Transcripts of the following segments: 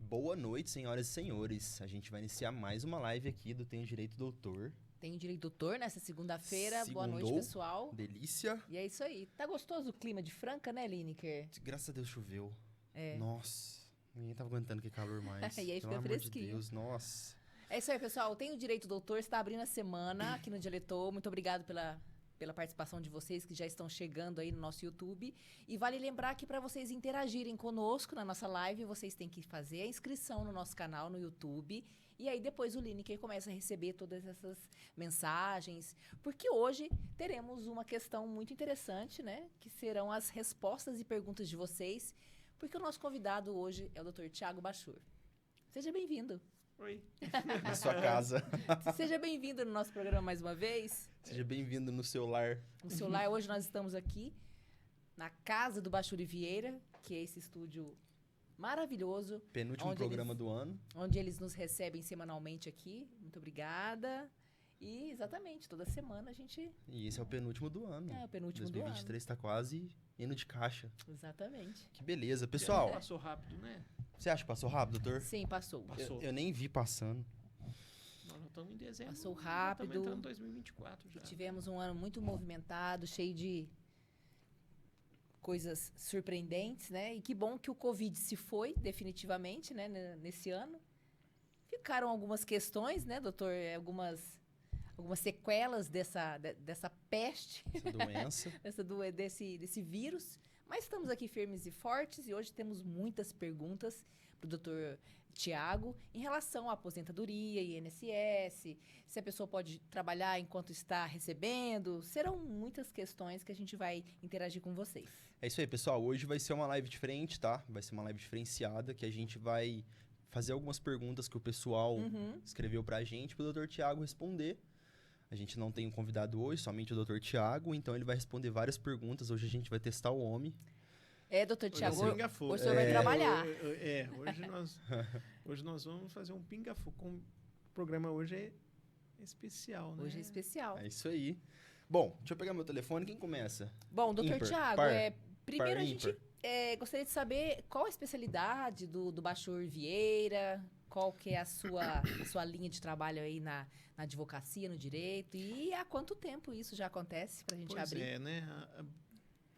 Boa noite, senhoras e senhores. A gente vai iniciar mais uma live aqui do Tenho Direito Doutor. Tenho Direito Doutor nessa segunda-feira. Boa noite, Segundou. pessoal. Delícia. E é isso aí. Tá gostoso o clima de Franca, né, Lineker? Graças a Deus choveu. É. Nossa, ninguém tava aguentando que calor mais. E aí Pelo fica amor fresquinho. de Deus, nossa. É isso aí, pessoal. Tenho Direito Doutor está abrindo a semana aqui no Dialetor. Muito obrigado pela participação de vocês que já estão chegando aí no nosso YouTube. E vale lembrar que para vocês interagirem conosco na nossa live, vocês têm que fazer a inscrição no nosso canal no YouTube. E aí depois o Lineker começa a receber todas essas mensagens. Porque hoje teremos uma questão muito interessante, né? Que serão as respostas e perguntas de vocês. Porque o nosso convidado hoje é o Dr. Tiago Bachur. Seja bem-vindo. Oi. Na sua casa. Seja bem-vindo no nosso programa mais uma vez. Seja bem-vindo no seu lar. No seu lar, hoje nós estamos aqui na casa do Bachur e Vieira, que é esse estúdio maravilhoso. Penúltimo onde programa do ano. Onde eles nos recebem semanalmente aqui. Muito obrigada. E, exatamente, toda semana a gente... E esse é o penúltimo do ano. É, o penúltimo do 2023 tá quase indo de caixa. Exatamente. Que beleza. Pessoal, Passou rápido, né? você acha que passou rápido, doutor? Sim, passou. Passou. Eu nem vi passando. Nós já estamos em dezembro. Passou já rápido. Estamos entrando em 2024 já. Tivemos um ano muito movimentado, cheio de coisas surpreendentes, né? E que bom que o Covid se foi definitivamente, né? Nesse ano. Ficaram algumas questões, né, doutor? Algumas sequelas dessa peste, Essa doença. desse vírus. Mas estamos aqui firmes e fortes e hoje temos muitas perguntas para o doutor Tiago em relação à aposentadoria, INSS, se a pessoa pode trabalhar enquanto está recebendo. Serão muitas questões que a gente vai interagir com vocês. É isso aí, pessoal. Hoje vai ser uma live diferente, tá? Vai ser uma live diferenciada, que a gente vai fazer algumas perguntas que o pessoal escreveu pra gente, pro Dr. Tiago responder. A gente não tem um convidado hoje, somente o Dr. Tiago, então ele vai responder várias perguntas. Hoje a gente vai testar o homem. É, doutor Tiago, hoje o Hoje senhor vai trabalhar. Hoje nós vamos fazer um pinga-fogo. O programa hoje é especial, né? Hoje é especial. É isso aí. Bom, deixa eu pegar meu telefone. Quem começa? Bom, doutor Ímpar, Tiago, par, primeiro par, a gente gostaria de saber qual a especialidade do Bachur Vieira, qual que é a sua linha de trabalho aí na advocacia, no direito, e há quanto tempo isso já acontece para a gente Pois abrir? é, né?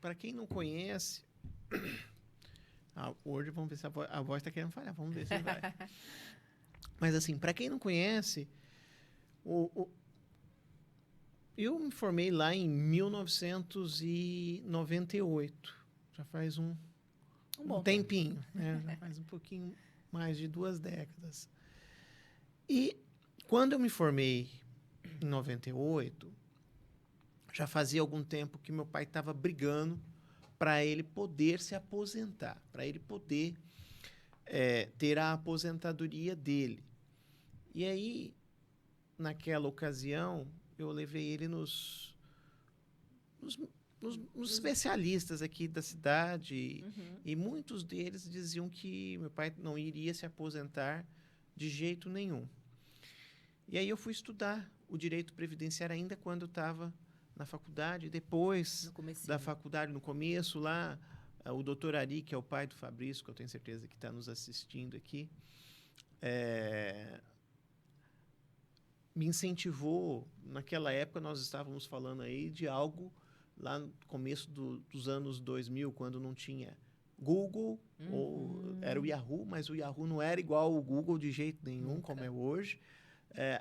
Para quem não conhece... hoje vamos ver se a voz está querendo falhar. Vamos ver se vai. Mas assim, para quem não conhece, eu me formei lá em 1998. Já faz um bom tempinho, né? Já faz um pouquinho mais de 2 décadas. E quando eu me formei em 98, já fazia algum tempo que meu pai estava brigando para ele poder se aposentar, para ele poder ter a aposentadoria dele. E aí, naquela ocasião, eu levei ele nos especialistas aqui da cidade, e muitos deles diziam que meu pai não iria se aposentar de jeito nenhum. E aí eu fui estudar o direito previdenciário ainda quando eu estava na faculdade, depois da faculdade, no começo lá, o doutor Ari, que é o pai do Fabrício, que eu tenho certeza que está nos assistindo aqui, me incentivou. Naquela época nós estávamos falando aí de algo lá no começo dos anos 2000, quando não tinha Google, ou era o Yahoo, mas o Yahoo não era igual ao Google de jeito nenhum, como é hoje.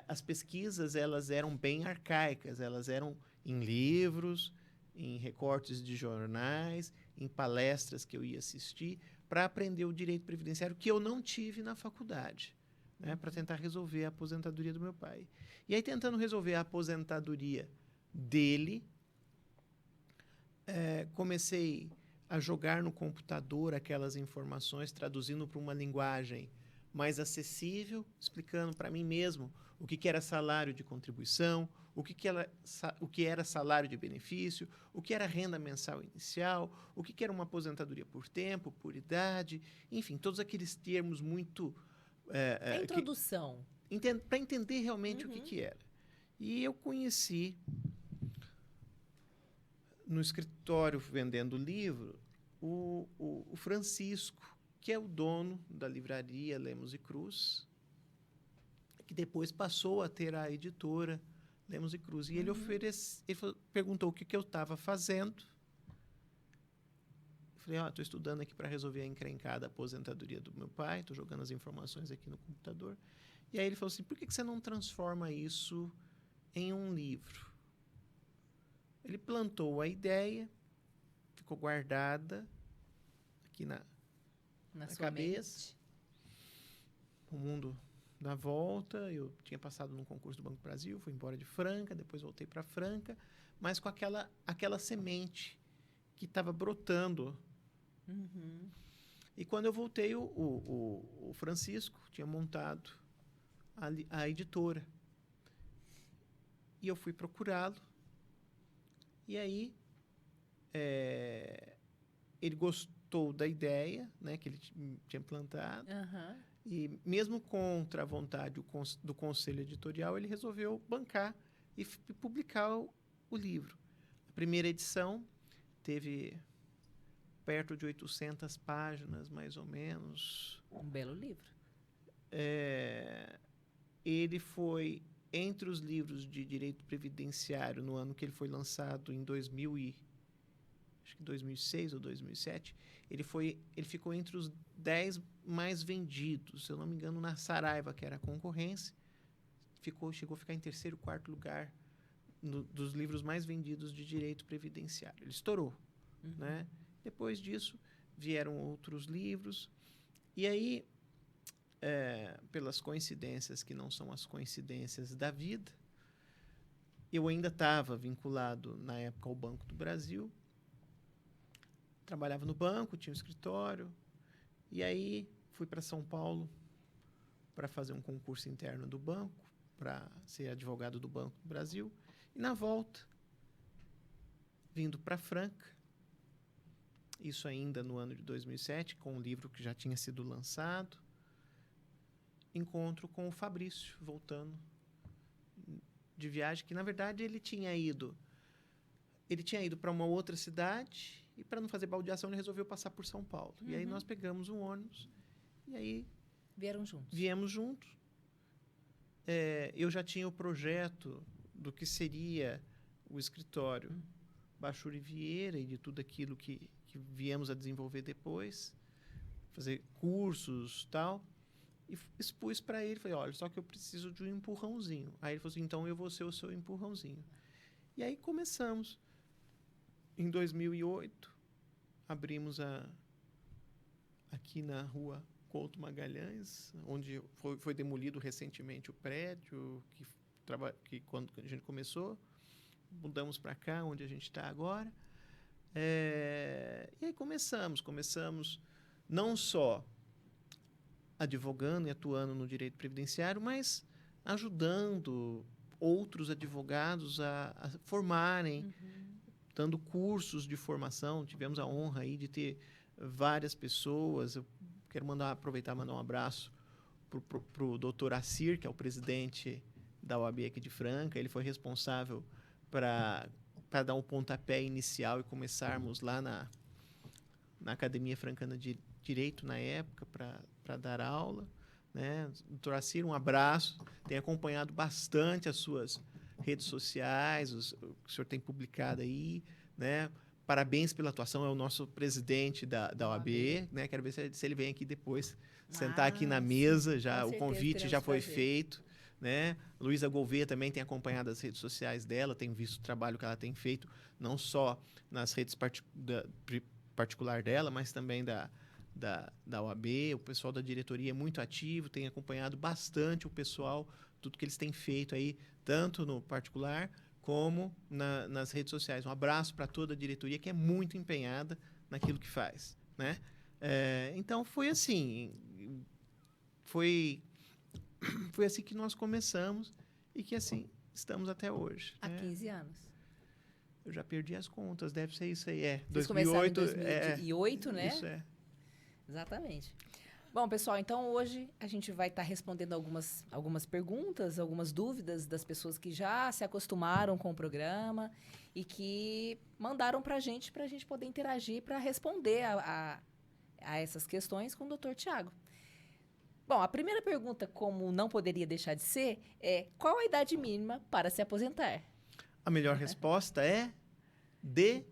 As pesquisas, elas eram bem arcaicas, elas eram em livros, em recortes de jornais, em palestras que eu ia assistir, para aprender o direito previdenciário, que eu não tive na faculdade, né, para tentar resolver a aposentadoria do meu pai. E aí, tentando resolver a aposentadoria dele, comecei a jogar no computador aquelas informações, traduzindo para uma linguagem mais acessível, explicando para mim mesmo o que era salário de contribuição, o que era salário de benefício, o que era renda mensal inicial, o que era uma aposentadoria por tempo, por idade, enfim, todos aqueles termos muito... A introdução. Para entender realmente o que era. E eu conheci, no escritório vendendo livro, o Francisco, que é o dono da livraria Lemos e Cruz, que depois passou a ter a editora Lemos e Cruz. E ele perguntou o que eu estava fazendo. Eu falei, estou estudando aqui para resolver a encrencada aposentadoria do meu pai, estou jogando as informações aqui no computador. E aí ele falou assim, por que você não transforma isso em um livro? Ele plantou a ideia, ficou guardada aqui na cabeça. O mundo dá volta. Eu tinha passado num concurso do Banco do Brasil, fui embora de Franca, depois voltei para Franca, mas com aquela semente que estava brotando. E quando eu voltei, o Francisco tinha montado a editora. E eu fui procurá-lo. E aí, ele gostou da ideia, né, que ele tinha plantado. E mesmo contra a vontade do conselho editorial, ele resolveu bancar e publicar o livro. A primeira edição teve perto de 800 páginas, mais ou menos. Um belo livro. Ele foi entre os livros de direito previdenciário no ano que ele foi lançado, em 2006 ou 2007. Ele ficou entre os 10 mais vendidos, se eu não me engano, na Saraiva, que era a concorrência. Chegou a ficar em terceiro, quarto lugar dos livros mais vendidos de direito previdenciário. Ele estourou, né? Depois disso, vieram outros livros. E aí, pelas coincidências que não são as coincidências da vida, eu ainda estava vinculado, na época, ao Banco do Brasil. Trabalhava no banco, tinha um escritório. E aí, fui para São Paulo para fazer um concurso interno do banco, para ser advogado do Banco do Brasil. E, na volta, vindo para Franca, isso ainda no ano de 2007, com um livro que já tinha sido lançado, encontro com o Fabrício, voltando de viagem, que, na verdade, ele tinha ido para uma outra cidade e, para não fazer baldeação, ele resolveu passar por São Paulo. E aí nós pegamos um ônibus e aí viemos juntos. Eu já tinha o projeto do que seria o escritório Bachuri Vieira e de tudo aquilo que viemos a desenvolver depois, fazer cursos, tal. E expus para ele, falei, olha, só que eu preciso de um empurrãozinho. Aí ele falou assim, então eu vou ser o seu empurrãozinho. E aí começamos. Em 2008, abrimos aqui na rua Couto Magalhães, onde foi demolido recentemente o prédio, que quando a gente começou, mudamos para cá, onde a gente está agora. E aí começamos não só advogando e atuando no direito previdenciário, mas ajudando outros advogados a formarem, dando cursos de formação. Tivemos a honra aí de ter várias pessoas. Eu quero aproveitar e mandar um abraço para o doutor Assir, que é o presidente da OAB aqui de Franca. Ele foi responsável para dar um pontapé inicial e começarmos lá na Academia Francana de Direito, na época, para dar aula, né? Doutor Assir, um abraço. Tem acompanhado bastante as suas redes sociais, o que o senhor tem publicado aí, né? Parabéns pela atuação, é o nosso presidente da OAB, né? Quero ver se ele vem aqui depois, sentar aqui na mesa, o convite já foi feito, né? Luísa Gouveia também tem acompanhado as redes sociais dela, tem visto o trabalho que ela tem feito, não só nas redes particular dela, mas também da OAB. O pessoal da diretoria é muito ativo, tem acompanhado bastante o pessoal, tudo que eles têm feito aí, tanto no particular como nas redes sociais. Um abraço para toda a diretoria, que é muito empenhada naquilo que faz, né? Então, foi assim. Foi assim que nós começamos e que assim estamos até hoje. Há 15 anos. Eu já perdi as contas, deve ser isso aí. Vocês 2008, começaram em 2008, né? Isso é. Exatamente. Bom, pessoal, então hoje a gente vai estar respondendo algumas perguntas, algumas dúvidas das pessoas que já se acostumaram com o programa e que mandaram para a gente poder interagir, para responder a essas questões com o Dr. Tiago. Bom, a primeira pergunta, como não poderia deixar de ser, é qual a idade mínima para se aposentar? A melhor resposta é Depende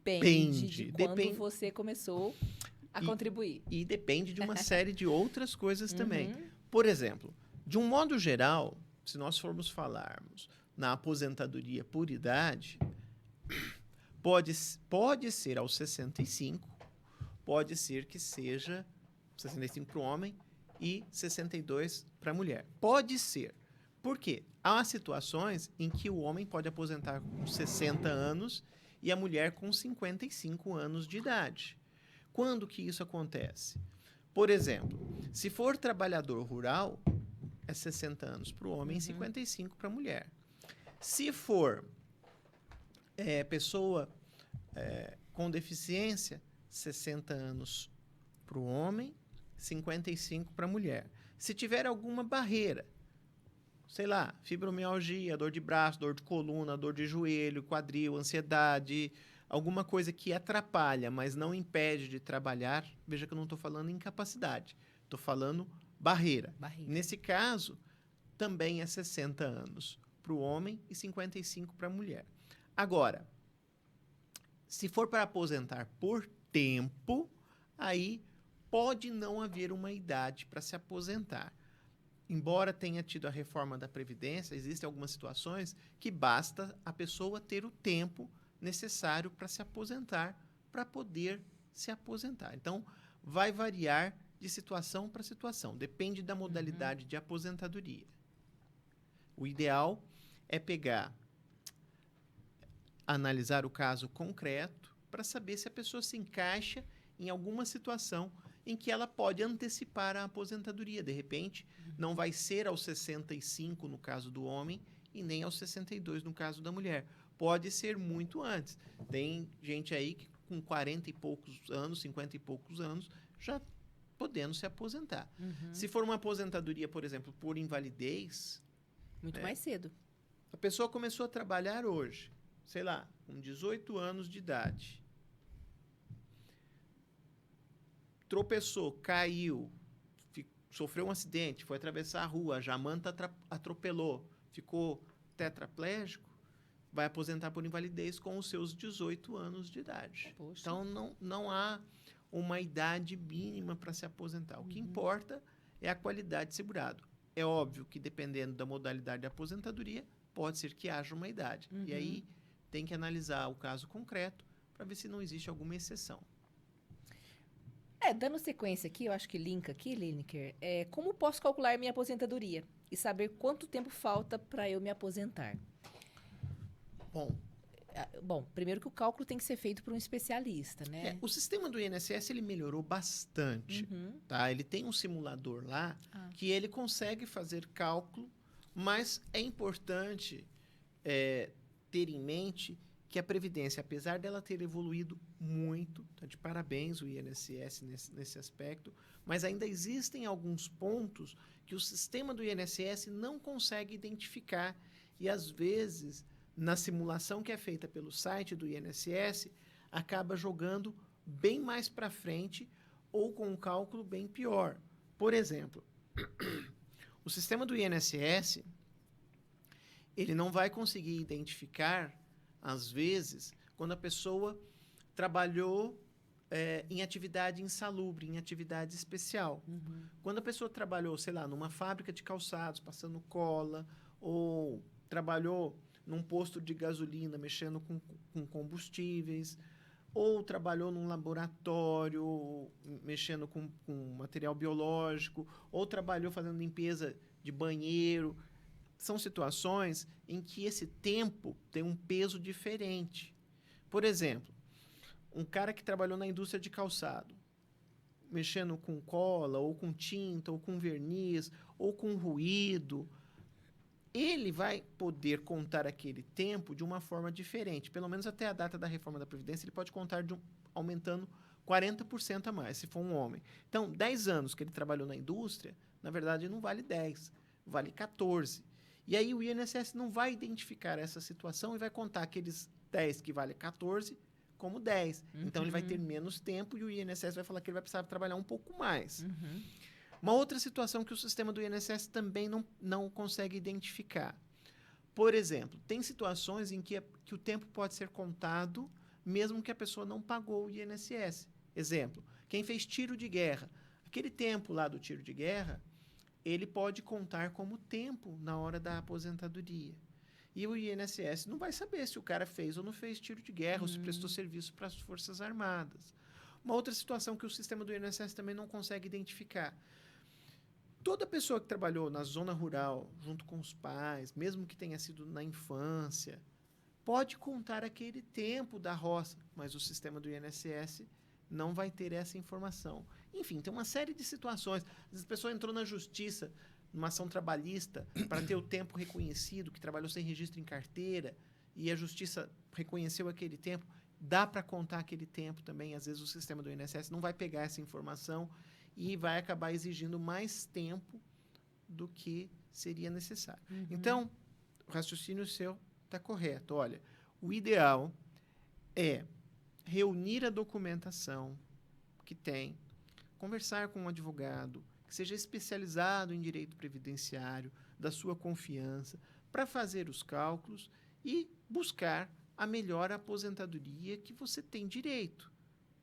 depende. de quando você começou a contribuir. E depende de uma série de outras coisas também. Uhum. Por exemplo, de um modo geral, se nós formos falarmos na aposentadoria por idade, pode ser aos 65, pode ser que seja 65 para o homem e 62 para a mulher. Pode ser. Por quê? Há situações em que o homem pode aposentar com 60 anos e a mulher com 55 anos de idade. Quando que isso acontece? Por exemplo, se for trabalhador rural, é 60 anos para o homem e 55 para a mulher. Se for pessoa com deficiência, 60 anos para o homem, 55 para a mulher. Se tiver alguma barreira, sei lá, fibromialgia, dor de braço, dor de coluna, dor de joelho, quadril, ansiedade, alguma coisa que atrapalha, mas não impede de trabalhar, veja que eu não estou falando incapacidade, estou falando barreira. Nesse caso, também é 60 anos para o homem e 55 para a mulher. Agora, se for para aposentar por tempo, aí pode não haver uma idade para se aposentar. Embora tenha tido a reforma da Previdência, existem algumas situações que basta a pessoa ter o tempo necessário para se aposentar, para poder se aposentar. Então, vai variar de situação para situação, depende da modalidade de aposentadoria. O ideal é analisar o caso concreto para saber se a pessoa se encaixa em alguma situação em que ela pode antecipar a aposentadoria. De repente, não vai ser aos 65 no caso do homem e nem aos 62 no caso da mulher. Pode ser muito antes. Tem gente aí que com 40 e poucos anos, 50 e poucos anos, já podendo se aposentar. Se for uma aposentadoria, por exemplo, por invalidez... Muito mais cedo. A pessoa começou a trabalhar hoje, sei lá, com 18 anos de idade. Tropeçou, caiu, sofreu um acidente, foi atravessar a rua, a jamanta atropelou, ficou tetraplégico, vai aposentar por invalidez com os seus 18 anos de idade. Poxa. Então, não há uma idade mínima para se aposentar. O que importa é a qualidade de segurado. É óbvio que, dependendo da modalidade de aposentadoria, pode ser que haja uma idade. E aí, tem que analisar o caso concreto para ver se não existe alguma exceção. Dando sequência aqui, eu acho que linka aqui, Lineker, como posso calcular minha aposentadoria e saber quanto tempo falta para eu me aposentar? Bom, primeiro que o cálculo tem que ser feito por um especialista, né? O sistema do INSS ele melhorou bastante. Tá? Ele tem um simulador lá que ele consegue fazer cálculo, mas é importante ter em mente que a Previdência, apesar dela ter evoluído muito, tá de parabéns o INSS nesse aspecto, mas ainda existem alguns pontos que o sistema do INSS não consegue identificar e, às vezes, na simulação que é feita pelo site do INSS, acaba jogando bem mais para frente ou com um cálculo bem pior. Por exemplo, o sistema do INSS ele não vai conseguir identificar, às vezes, quando a pessoa trabalhou em atividade insalubre, em atividade especial. Quando a pessoa trabalhou, sei lá, numa fábrica de calçados, passando cola, ou trabalhou num posto de gasolina, mexendo com combustíveis, ou trabalhou num laboratório, mexendo com material biológico, ou trabalhou fazendo limpeza de banheiro. São situações em que esse tempo tem um peso diferente. Por exemplo, um cara que trabalhou na indústria de calçado, mexendo com cola, ou com tinta, ou com verniz, ou com ruído, ele vai poder contar aquele tempo de uma forma diferente. Pelo menos até a data da reforma da Previdência, ele pode contar aumentando 40% a mais, se for um homem. Então, 10 anos que ele trabalhou na indústria, na verdade, não vale 10, vale 14. E aí o INSS não vai identificar essa situação e vai contar aqueles 10 que vale 14 como 10. Então, ele vai ter menos tempo e o INSS vai falar que ele vai precisar trabalhar um pouco mais. Uma outra situação que o sistema do INSS também não consegue identificar. Por exemplo, tem situações em que o tempo pode ser contado mesmo que a pessoa não pagou o INSS. Exemplo, quem fez tiro de guerra. Aquele tempo lá do tiro de guerra, ele pode contar como tempo na hora da aposentadoria. E o INSS não vai saber se o cara fez ou não fez tiro de guerra ou se prestou serviço para as Forças Armadas. Uma outra situação que o sistema do INSS também não consegue identificar. Toda pessoa que trabalhou na zona rural, junto com os pais, mesmo que tenha sido na infância, pode contar aquele tempo da roça, mas o sistema do INSS não vai ter essa informação. Enfim, tem uma série de situações. Às vezes a pessoa entrou na justiça, numa ação trabalhista, para ter o tempo reconhecido, que trabalhou sem registro em carteira, e a justiça reconheceu aquele tempo. Dá para contar aquele tempo também. Às vezes o sistema do INSS não vai pegar essa informação e vai acabar exigindo mais tempo do que seria necessário. Então, o raciocínio seu está correto. Olha, o ideal é reunir a documentação que tem, conversar com um advogado que seja especializado em direito previdenciário, da sua confiança, para fazer os cálculos e buscar a melhor aposentadoria que você tem direito.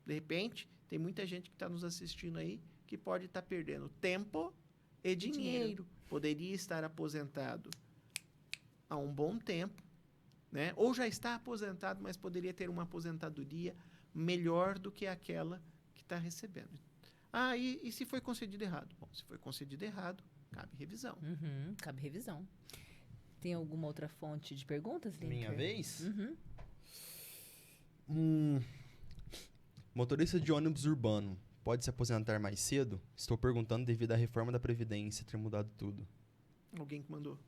De repente, tem muita gente que está nos assistindo aí que pode estar perdendo tempo e dinheiro. Poderia estar aposentado há um bom tempo, né? Ou já está aposentado, mas poderia ter uma aposentadoria melhor do que aquela que está recebendo. E se foi concedido errado? Bom, se foi concedido errado, cabe revisão. Cabe revisão. Tem alguma outra fonte de perguntas, Linker? Minha vez? Motorista de ônibus urbano pode se aposentar mais cedo? Estou perguntando devido à reforma da Previdência ter mudado tudo. Alguém que mandou.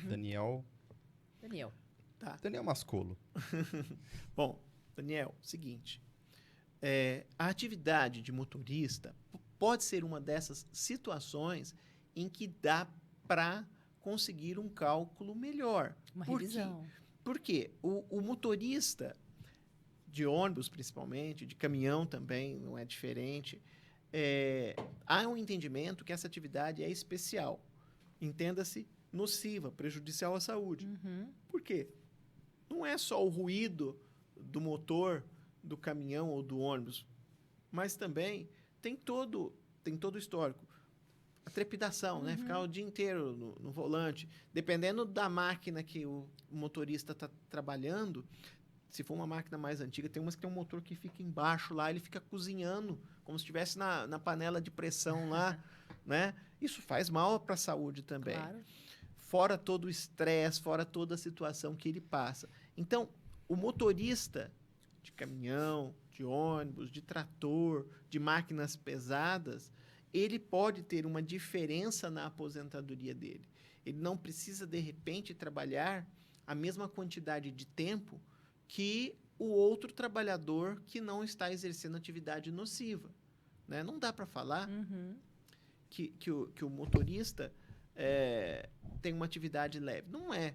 Daniel. Tá. Daniel Mascolo. Bom, Daniel, seguinte. A atividade de motorista pode ser uma dessas situações em que dá para conseguir um cálculo melhor. Uma revisão. Por quê? O motorista de ônibus, principalmente, de caminhão também, não é diferente, há um entendimento que essa atividade é especial. Entenda-se, nociva, prejudicial à saúde. Por quê? Não é só o ruído do motor do caminhão ou do ônibus, mas também tem todo o histórico. A trepidação, né? Ficar o dia inteiro no volante. Dependendo da máquina que o motorista está trabalhando, se for uma máquina mais antiga, tem umas que tem um motor que fica embaixo lá, ele fica cozinhando, como se estivesse na panela de pressão lá, né? Isso faz mal para a saúde também. Claro. Fora todo o estresse, fora toda a situação que ele passa. Então, o motorista de caminhão, de ônibus, de trator, de máquinas pesadas, ele pode ter uma diferença na aposentadoria dele. Ele não precisa, de repente, trabalhar a mesma quantidade de tempo que o outro trabalhador que não está exercendo atividade nociva, né? Não dá para falar que o motorista tem uma atividade leve. Não é.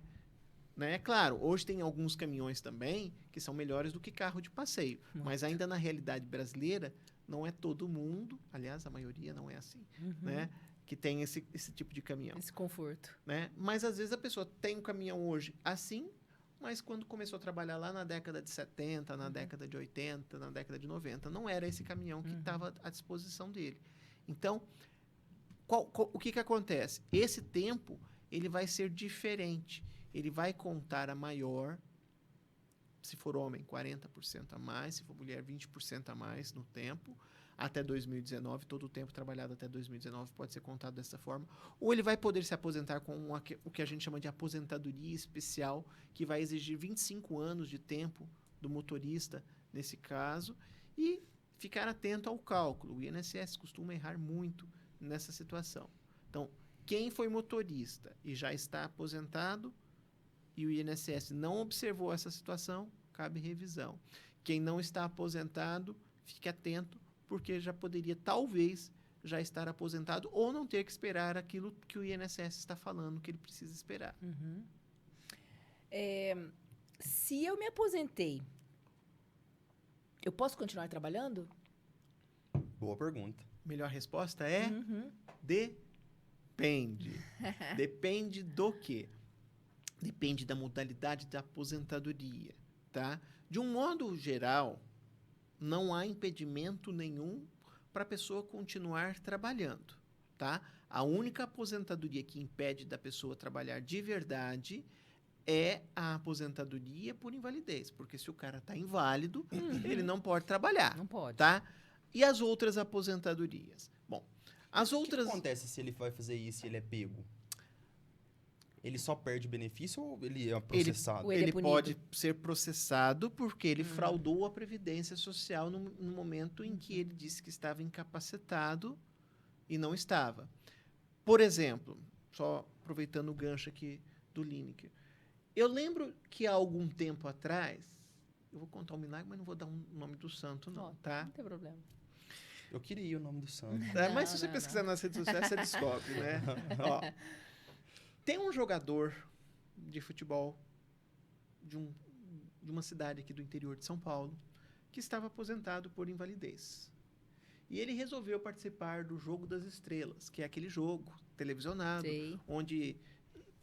Né? Claro, hoje tem alguns caminhões também que são melhores do que carro de passeio. Mas ainda na realidade brasileira, não é todo mundo, aliás, a maioria não é assim, né? Que tem esse tipo de caminhão. Esse conforto. Né? Mas às vezes a pessoa tem um caminhão hoje assim, mas quando começou a trabalhar lá na década de 70, na década de 80, na década de 90, não era esse caminhão que estava à disposição dele. Então, o que acontece? Esse tempo ele vai ser diferente. Ele vai contar a maior, se for homem, 40% a mais, se for mulher, 20% a mais no tempo, até 2019, todo o tempo trabalhado até 2019 pode ser contado dessa forma. Ou ele vai poder se aposentar com o que a gente chama de aposentadoria especial, que vai exigir 25 anos de tempo do motorista, nesse caso, e ficar atento ao cálculo. O INSS costuma errar muito nessa situação. Então, quem foi motorista e já está aposentado, e o INSS não observou essa situação, cabe revisão. Quem não está aposentado, fique atento, porque já poderia, talvez, já estar aposentado ou não ter que esperar aquilo que o INSS está falando que ele precisa esperar. Se eu me aposentei Eu posso continuar trabalhando? Boa pergunta. Melhor resposta é Uhum. depende. Depende do quê? Depende da modalidade da aposentadoria, tá? De um modo geral, não há impedimento nenhum para a pessoa continuar trabalhando, tá? A única aposentadoria que impede da pessoa trabalhar de verdade é a aposentadoria por invalidez, porque se o cara está inválido, ele não pode trabalhar, Não pode. tá? E as outras aposentadorias? Bom, as O outras... que acontece se ele vai fazer isso e ele é pego? Ele só perde benefício ou ele é processado? Ou ele é Ele punido? pode ser processado porque ele fraudou a Previdência Social no momento em que ele disse que estava incapacitado e não estava. Por exemplo, só aproveitando o gancho aqui do Lineker, eu lembro que há algum tempo atrás, eu vou contar um milagre, mas não vou dar o nome do santo, não, Ó, tá? Não tem problema. Eu queria o nome do santo. Mas se você não, pesquisar nas redes sociais, você descobre, né? Ó, tem um jogador de futebol de uma cidade aqui do interior de São Paulo que estava aposentado por invalidez. E ele resolveu participar do Jogo das Estrelas, que é aquele jogo televisionado, Sei. onde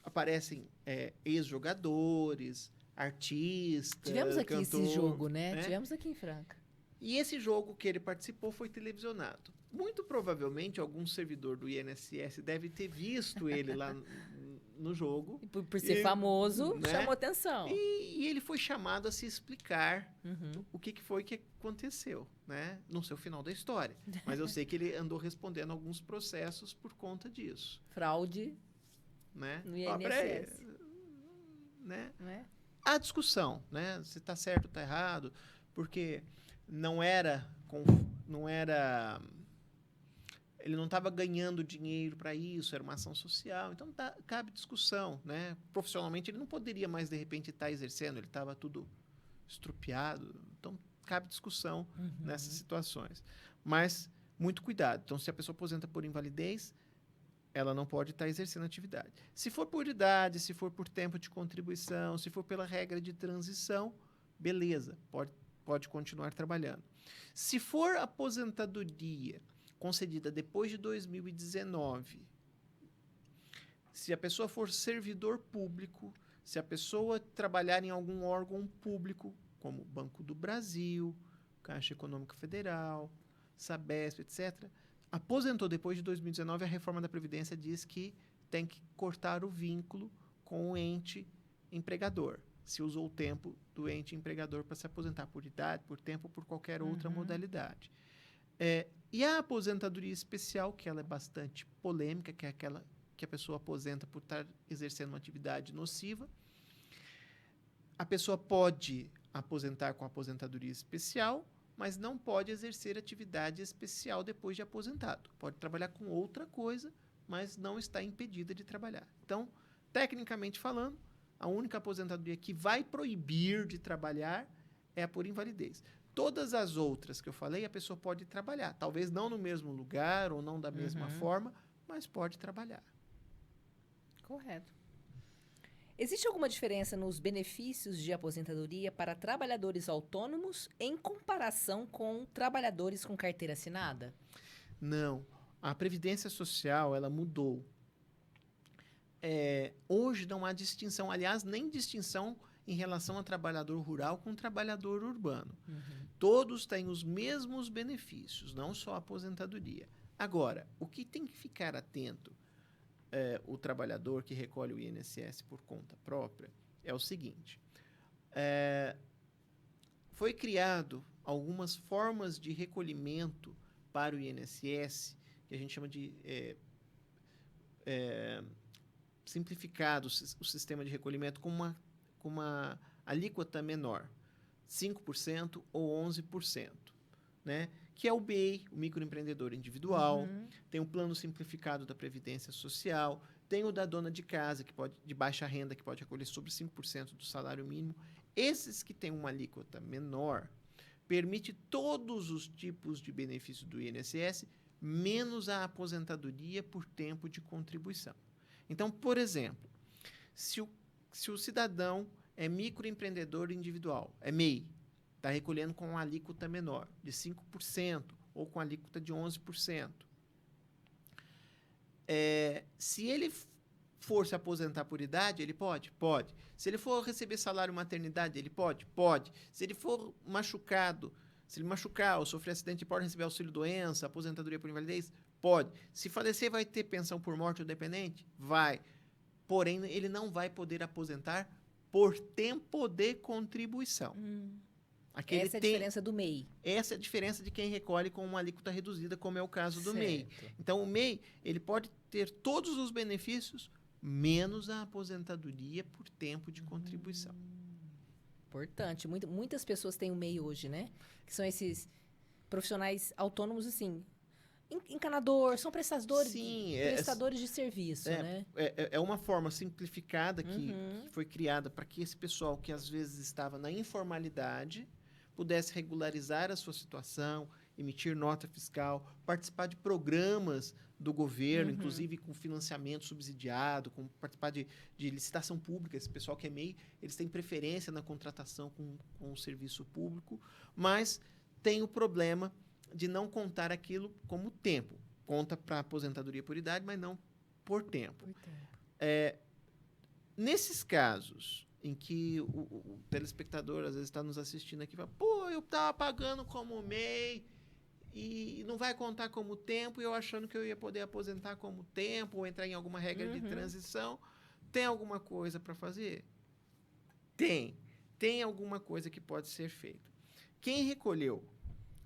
aparecem ex-jogadores, artistas, Tivemos aqui cantor, esse jogo, né? né? Tivemos aqui em Franca. E esse jogo que ele participou foi televisionado. Muito provavelmente, algum servidor do INSS deve ter visto ele lá no jogo. E por ser E, famoso, né? chamou atenção. E ele foi chamado a se explicar Uhum. o que foi que aconteceu, né? Não sei o final da história, mas eu sei que ele andou respondendo alguns processos por conta disso, Fraude, né? No Ó, peraí, INSS. né? não é? A discussão, né? Se está certo ou está errado, porque não era ele não estava ganhando dinheiro para isso, era uma ação social, então cabe discussão, né? Profissionalmente ele não poderia mais de repente estar exercendo, ele estava tudo estrupiado, então cabe discussão nessas situações. Mas muito cuidado. Então, se a pessoa aposenta por invalidez, ela não pode estar exercendo atividade. Se for por idade, se for por tempo de contribuição, se for pela regra de transição, beleza, pode continuar trabalhando. Se for aposentadoria concedida depois de 2019, se a pessoa for servidor público, se a pessoa trabalhar em algum órgão público, como Banco do Brasil, Caixa Econômica Federal, Sabesp, etc., aposentou depois de 2019, a reforma da Previdência diz que tem que cortar o vínculo com o ente empregador. Se usou o tempo do ente empregador para se aposentar por idade, por tempo ou por qualquer outra modalidade. E a aposentadoria especial, que ela é bastante polêmica, que é aquela que a pessoa aposenta por estar exercendo uma atividade nociva. A pessoa pode aposentar com aposentadoria especial, mas não pode exercer atividade especial depois de aposentado. Pode trabalhar com outra coisa, mas não está impedida de trabalhar. Então, tecnicamente falando, a única aposentadoria que vai proibir de trabalhar é a por invalidez. Todas as outras que eu falei, a pessoa pode trabalhar. Talvez não no mesmo lugar ou não da mesma forma, mas pode trabalhar. Correto. Existe alguma diferença nos benefícios de aposentadoria para trabalhadores autônomos em comparação com trabalhadores com carteira assinada? Não. A Previdência Social, ela mudou. Hoje não há distinção, aliás, nem distinção em relação a trabalhador rural com trabalhador urbano. Todos têm os mesmos benefícios, não só a aposentadoria. Agora, o que tem que ficar atento o trabalhador que recolhe o INSS por conta própria é o seguinte: foi criado algumas formas de recolhimento para o INSS que a gente chama de simplificado o sistema de recolhimento com uma alíquota menor, 5% ou 11%, né? Que é o BEI, o microempreendedor individual, tem o plano simplificado da Previdência Social, tem o da dona de casa, de baixa renda, que pode recolher sobre 5% do salário mínimo. Esses que têm uma alíquota menor, permite todos os tipos de benefícios do INSS, menos a aposentadoria por tempo de contribuição. Então, por exemplo, se o cidadão é microempreendedor individual, é MEI, está recolhendo com uma alíquota menor, de 5%, ou com alíquota de 11%. Se ele for se aposentar por idade, ele pode? Pode. Se ele for receber salário maternidade, ele pode? Pode. Se ele for machucado, se ele machucar ou sofrer acidente, pode receber auxílio-doença, aposentadoria por invalidez? Pode. Se falecer, vai ter pensão por morte ou dependente? Vai. Porém, ele não vai poder aposentar por tempo de contribuição. Essa é a diferença do MEI. Essa é a diferença de quem recolhe com uma alíquota reduzida, como é o caso do Certo. MEI. Então, o MEI, ele pode ter todos os benefícios, menos a aposentadoria por tempo de contribuição. Importante. Muitas pessoas têm o MEI hoje, né? Que são esses profissionais autônomos, assim, encanador, são prestadores, Sim, prestadores de serviço, né? É uma forma simplificada que foi criada para que esse pessoal que às vezes estava na informalidade pudesse regularizar a sua situação, emitir nota fiscal, participar de programas do governo, inclusive com financiamento subsidiado, participar de licitação pública. Esse pessoal que é MEI, eles têm preferência na contratação com o serviço público, mas tem o problema de não contar aquilo como tempo. Conta para aposentadoria por idade, mas não por tempo. Nesses casos em que o telespectador às vezes está nos assistindo aqui e fala, pô, eu estava pagando como MEI e não vai contar como tempo, e eu achando que eu ia poder aposentar como tempo ou entrar em alguma regra de transição. Tem alguma coisa para fazer? Tem alguma coisa que pode ser feita. Quem recolheu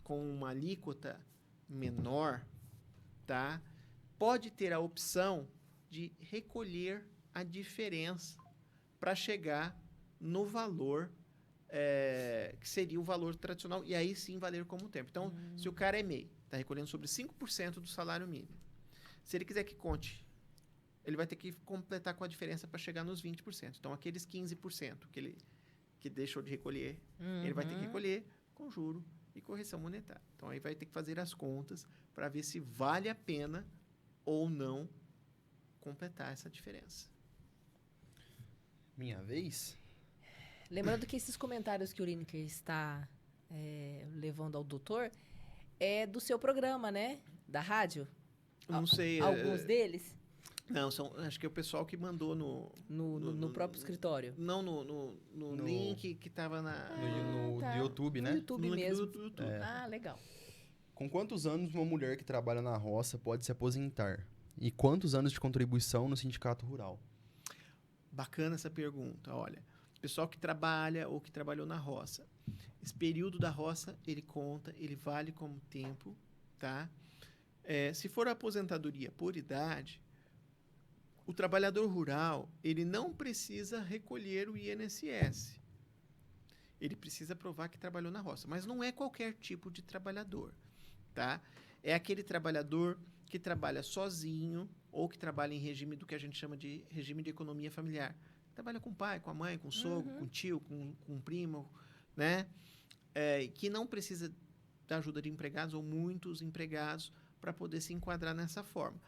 com uma alíquota menor, tá, pode ter a opção de recolher a diferença para chegar no valor que seria o valor tradicional, e aí sim valer como tempo. Então, se o cara é MEI, está recolhendo sobre 5% do salário mínimo, se ele quiser que conte, ele vai ter que completar com a diferença para chegar nos 20%. Então, aqueles 15% que deixou de recolher, ele vai ter que recolher com juro e correção monetária. Então, aí vai ter que fazer as contas para ver se vale a pena ou não completar essa diferença. Minha vez? Lembrando que esses comentários que o Lineker está levando ao doutor é do seu programa, né? Da rádio? Não sei. Alguns deles? Não, acho que é o pessoal que mandou No próprio escritório? Não, no link que estava No tá. YouTube, né? No YouTube no link mesmo. do YouTube. Ah, legal. Com quantos anos uma mulher que trabalha na roça pode se aposentar? E quantos anos de contribuição no sindicato rural? Bacana essa pergunta. Olha, pessoal que trabalha ou que trabalhou na roça, esse período da roça, ele conta, ele vale como tempo, tá? Se for a aposentadoria por idade, o trabalhador rural, ele não precisa recolher o INSS. Ele precisa provar que trabalhou na roça, mas não é qualquer tipo de trabalhador, tá? É aquele trabalhador que trabalha sozinho ou que trabalha em regime do que a gente chama de regime de economia familiar. Trabalha com o pai, com a mãe, com o sogro, com o tio, com o primo, né? Que não precisa da ajuda de empregados ou muitos empregados para poder se enquadrar nessa forma.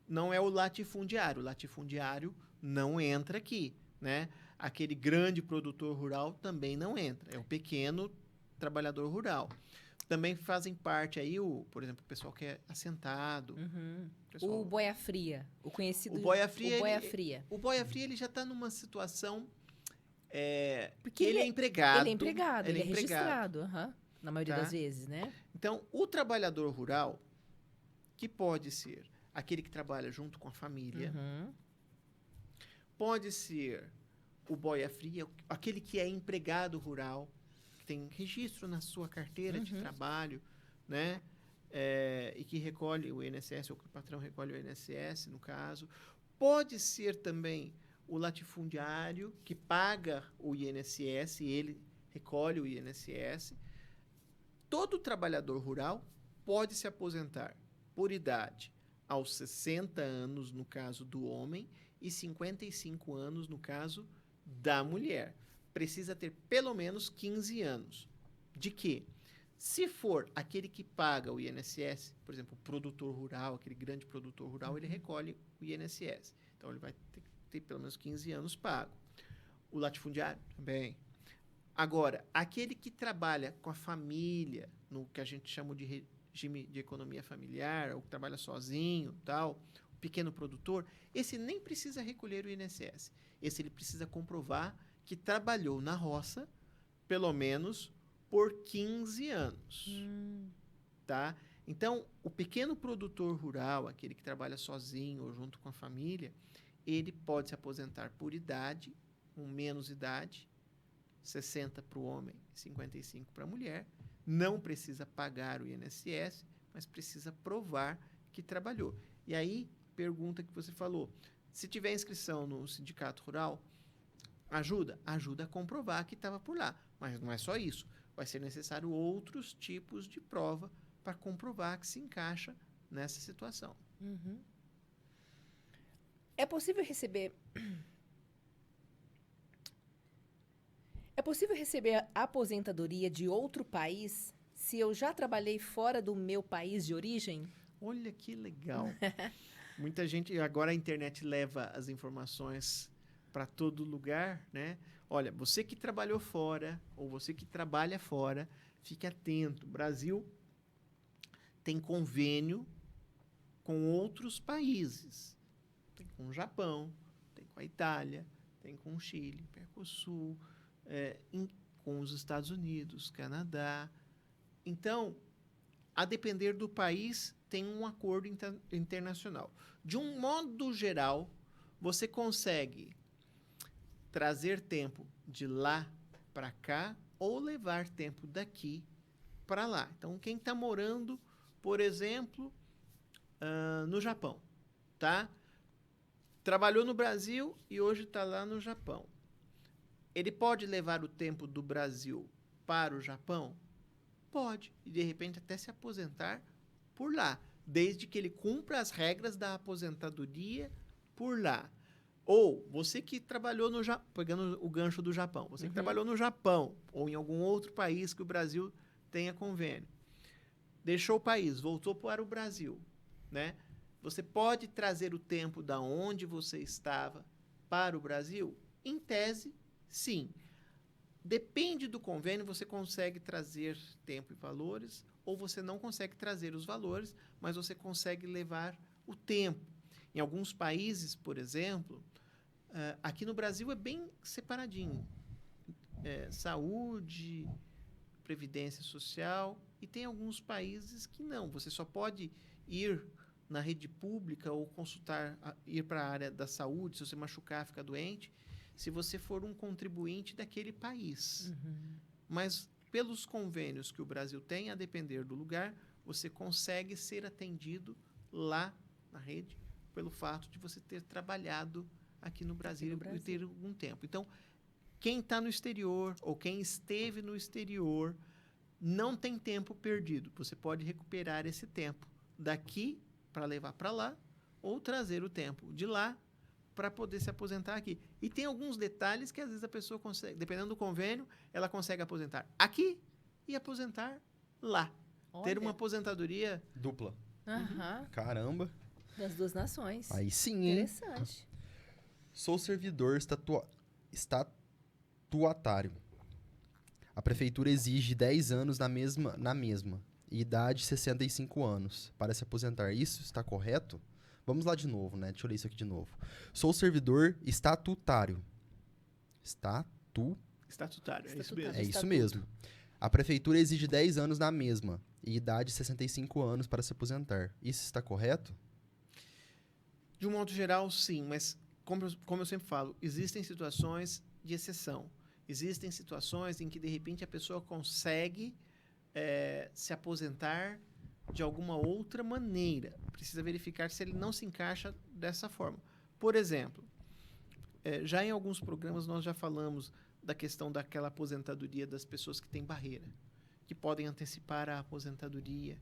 Não é o latifundiário. O latifundiário não entra aqui, né? Aquele grande produtor rural também não entra. É o pequeno trabalhador rural. Também fazem parte aí, por exemplo, o pessoal que é assentado. O boia fria, o conhecido... O boia fria. O boia fria, ele já está numa situação porque ele é empregado. Ele é empregado, ele é registrado, na maioria das vezes, né? Então, o trabalhador rural, que pode ser aquele que trabalha junto com a família, pode ser o boia fria, aquele que é empregado rural, que tem registro na sua carteira de trabalho, né? E que recolhe o INSS, ou que o patrão recolhe o INSS, no caso. Pode ser também o latifundiário, que paga o INSS, e ele recolhe o INSS. Todo trabalhador rural pode se aposentar por idade aos 60 anos, no caso do homem, e 55 anos, no caso da mulher. Precisa ter pelo menos 15 anos. De quê? Se for aquele que paga o INSS, por exemplo, o produtor rural, aquele grande produtor rural, ele recolhe o INSS. Então, ele vai ter pelo menos 15 anos pago. O latifundiário também. Agora, aquele que trabalha com a família, no que a gente chama de regime de economia familiar, ou que trabalha sozinho, tal, o pequeno produtor, esse nem precisa recolher o INSS. Esse ele precisa comprovar que trabalhou na roça pelo menos por 15 anos. Tá? Então, o pequeno produtor rural, aquele que trabalha sozinho ou junto com a família, ele pode se aposentar por idade, com menos idade, 60 para o homem, 55 para a mulher. Não precisa pagar o INSS, mas precisa provar que trabalhou. E aí, pergunta que você falou, se tiver inscrição no sindicato rural, ajuda? Ajuda a comprovar que estava por lá. Mas não é só isso. Vai ser necessário outros tipos de prova para comprovar que se encaixa nessa situação. É possível receber... É possível receber a aposentadoria de outro país se eu já trabalhei fora do meu país de origem? Olha que legal. Muita gente... Agora a internet leva as informações para todo lugar, né? Olha, você que trabalhou fora, ou você que trabalha fora, fique atento. O Brasil tem convênio com outros países. Tem com o Japão, tem com a Itália, tem com o Chile, Mercosul, com os Estados Unidos, Canadá. Então, a depender do país, tem um acordo internacional. De um modo geral, você consegue trazer tempo de lá para cá ou levar tempo daqui para lá. Então, quem está morando, por exemplo, no Japão, tá? Trabalhou no Brasil e hoje está lá no Japão. Ele pode levar o tempo do Brasil para o Japão? Pode. E, de repente, até se aposentar por lá, desde que ele cumpra as regras da aposentadoria por lá. Ou você que trabalhou no Japão, pegando o gancho do Japão, você que trabalhou no Japão ou em algum outro país que o Brasil tenha convênio, deixou o país, voltou para o Brasil, né? Você pode trazer o tempo da onde você estava para o Brasil? Em tese, sim. Depende do convênio, você consegue trazer tempo e valores, ou você não consegue trazer os valores, mas você consegue levar o tempo. Em alguns países, por exemplo, aqui no Brasil é bem separadinho. Saúde, previdência social, e tem alguns países que não. Você só pode ir na rede pública ou consultar, ir para a área da saúde, se você machucar, ficar doente, se você for um contribuinte daquele país. Mas, pelos convênios que o Brasil tem, a depender do lugar, você consegue ser atendido lá na rede, pelo fato de você ter trabalhado aqui no Brasil e ter algum tempo. Então, quem está no exterior ou quem esteve no exterior não tem tempo perdido. Você pode recuperar esse tempo daqui para levar para lá ou trazer o tempo de lá para poder se aposentar aqui. E tem alguns detalhes que às vezes a pessoa consegue, dependendo do convênio, ela consegue aposentar aqui e aposentar lá. Olha. Ter uma aposentadoria dupla. Caramba. Caramba. Das duas nações. Aí sim, hein? Interessante. Sou servidor estatutário. A prefeitura exige 10 anos na mesma e idade 65 anos para se aposentar. Isso está correto? Vamos lá de novo, né? Deixa eu ler isso aqui de novo. Sou servidor estatutário. estatutário, é isso mesmo. É isso mesmo. A prefeitura exige 10 anos na mesma e idade 65 anos para se aposentar. Isso está correto? De um modo geral, sim, mas como eu sempre falo, existem situações de exceção. Existem situações em que, de repente, a pessoa consegue se aposentar de alguma outra maneira. Precisa verificar se ele não se encaixa dessa forma. Por exemplo, já em alguns programas nós já falamos da questão daquela aposentadoria das pessoas que têm barreira, que podem antecipar a aposentadoria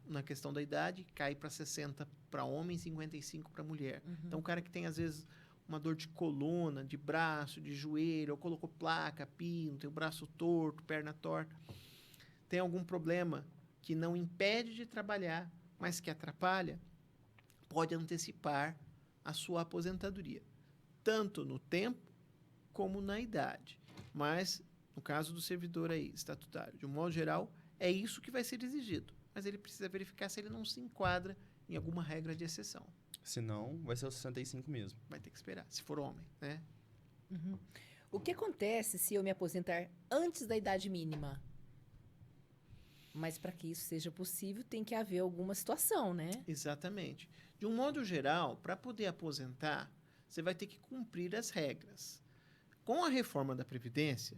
na questão da idade, cai para 60 para homem e 55 para mulher. Então, o cara que tem, às vezes, uma dor de coluna, de braço, de joelho, ou colocou placa, pino, tem o braço torto, perna torta, tem algum problema que não impede de trabalhar, mas que atrapalha, pode antecipar a sua aposentadoria, tanto no tempo como na idade. Mas, No caso do servidor aí, estatutário, de um modo geral, é isso que vai ser exigido. Mas ele precisa verificar se ele não se enquadra em alguma regra de exceção. Se não, vai ser os 65 mesmo. Vai ter que esperar, se for homem, né? O que acontece se eu me aposentar antes da idade mínima? Mas para que isso seja possível, tem que haver alguma situação, né? Exatamente. De um modo geral, para poder aposentar, você vai ter que cumprir as regras. Com a reforma da Previdência,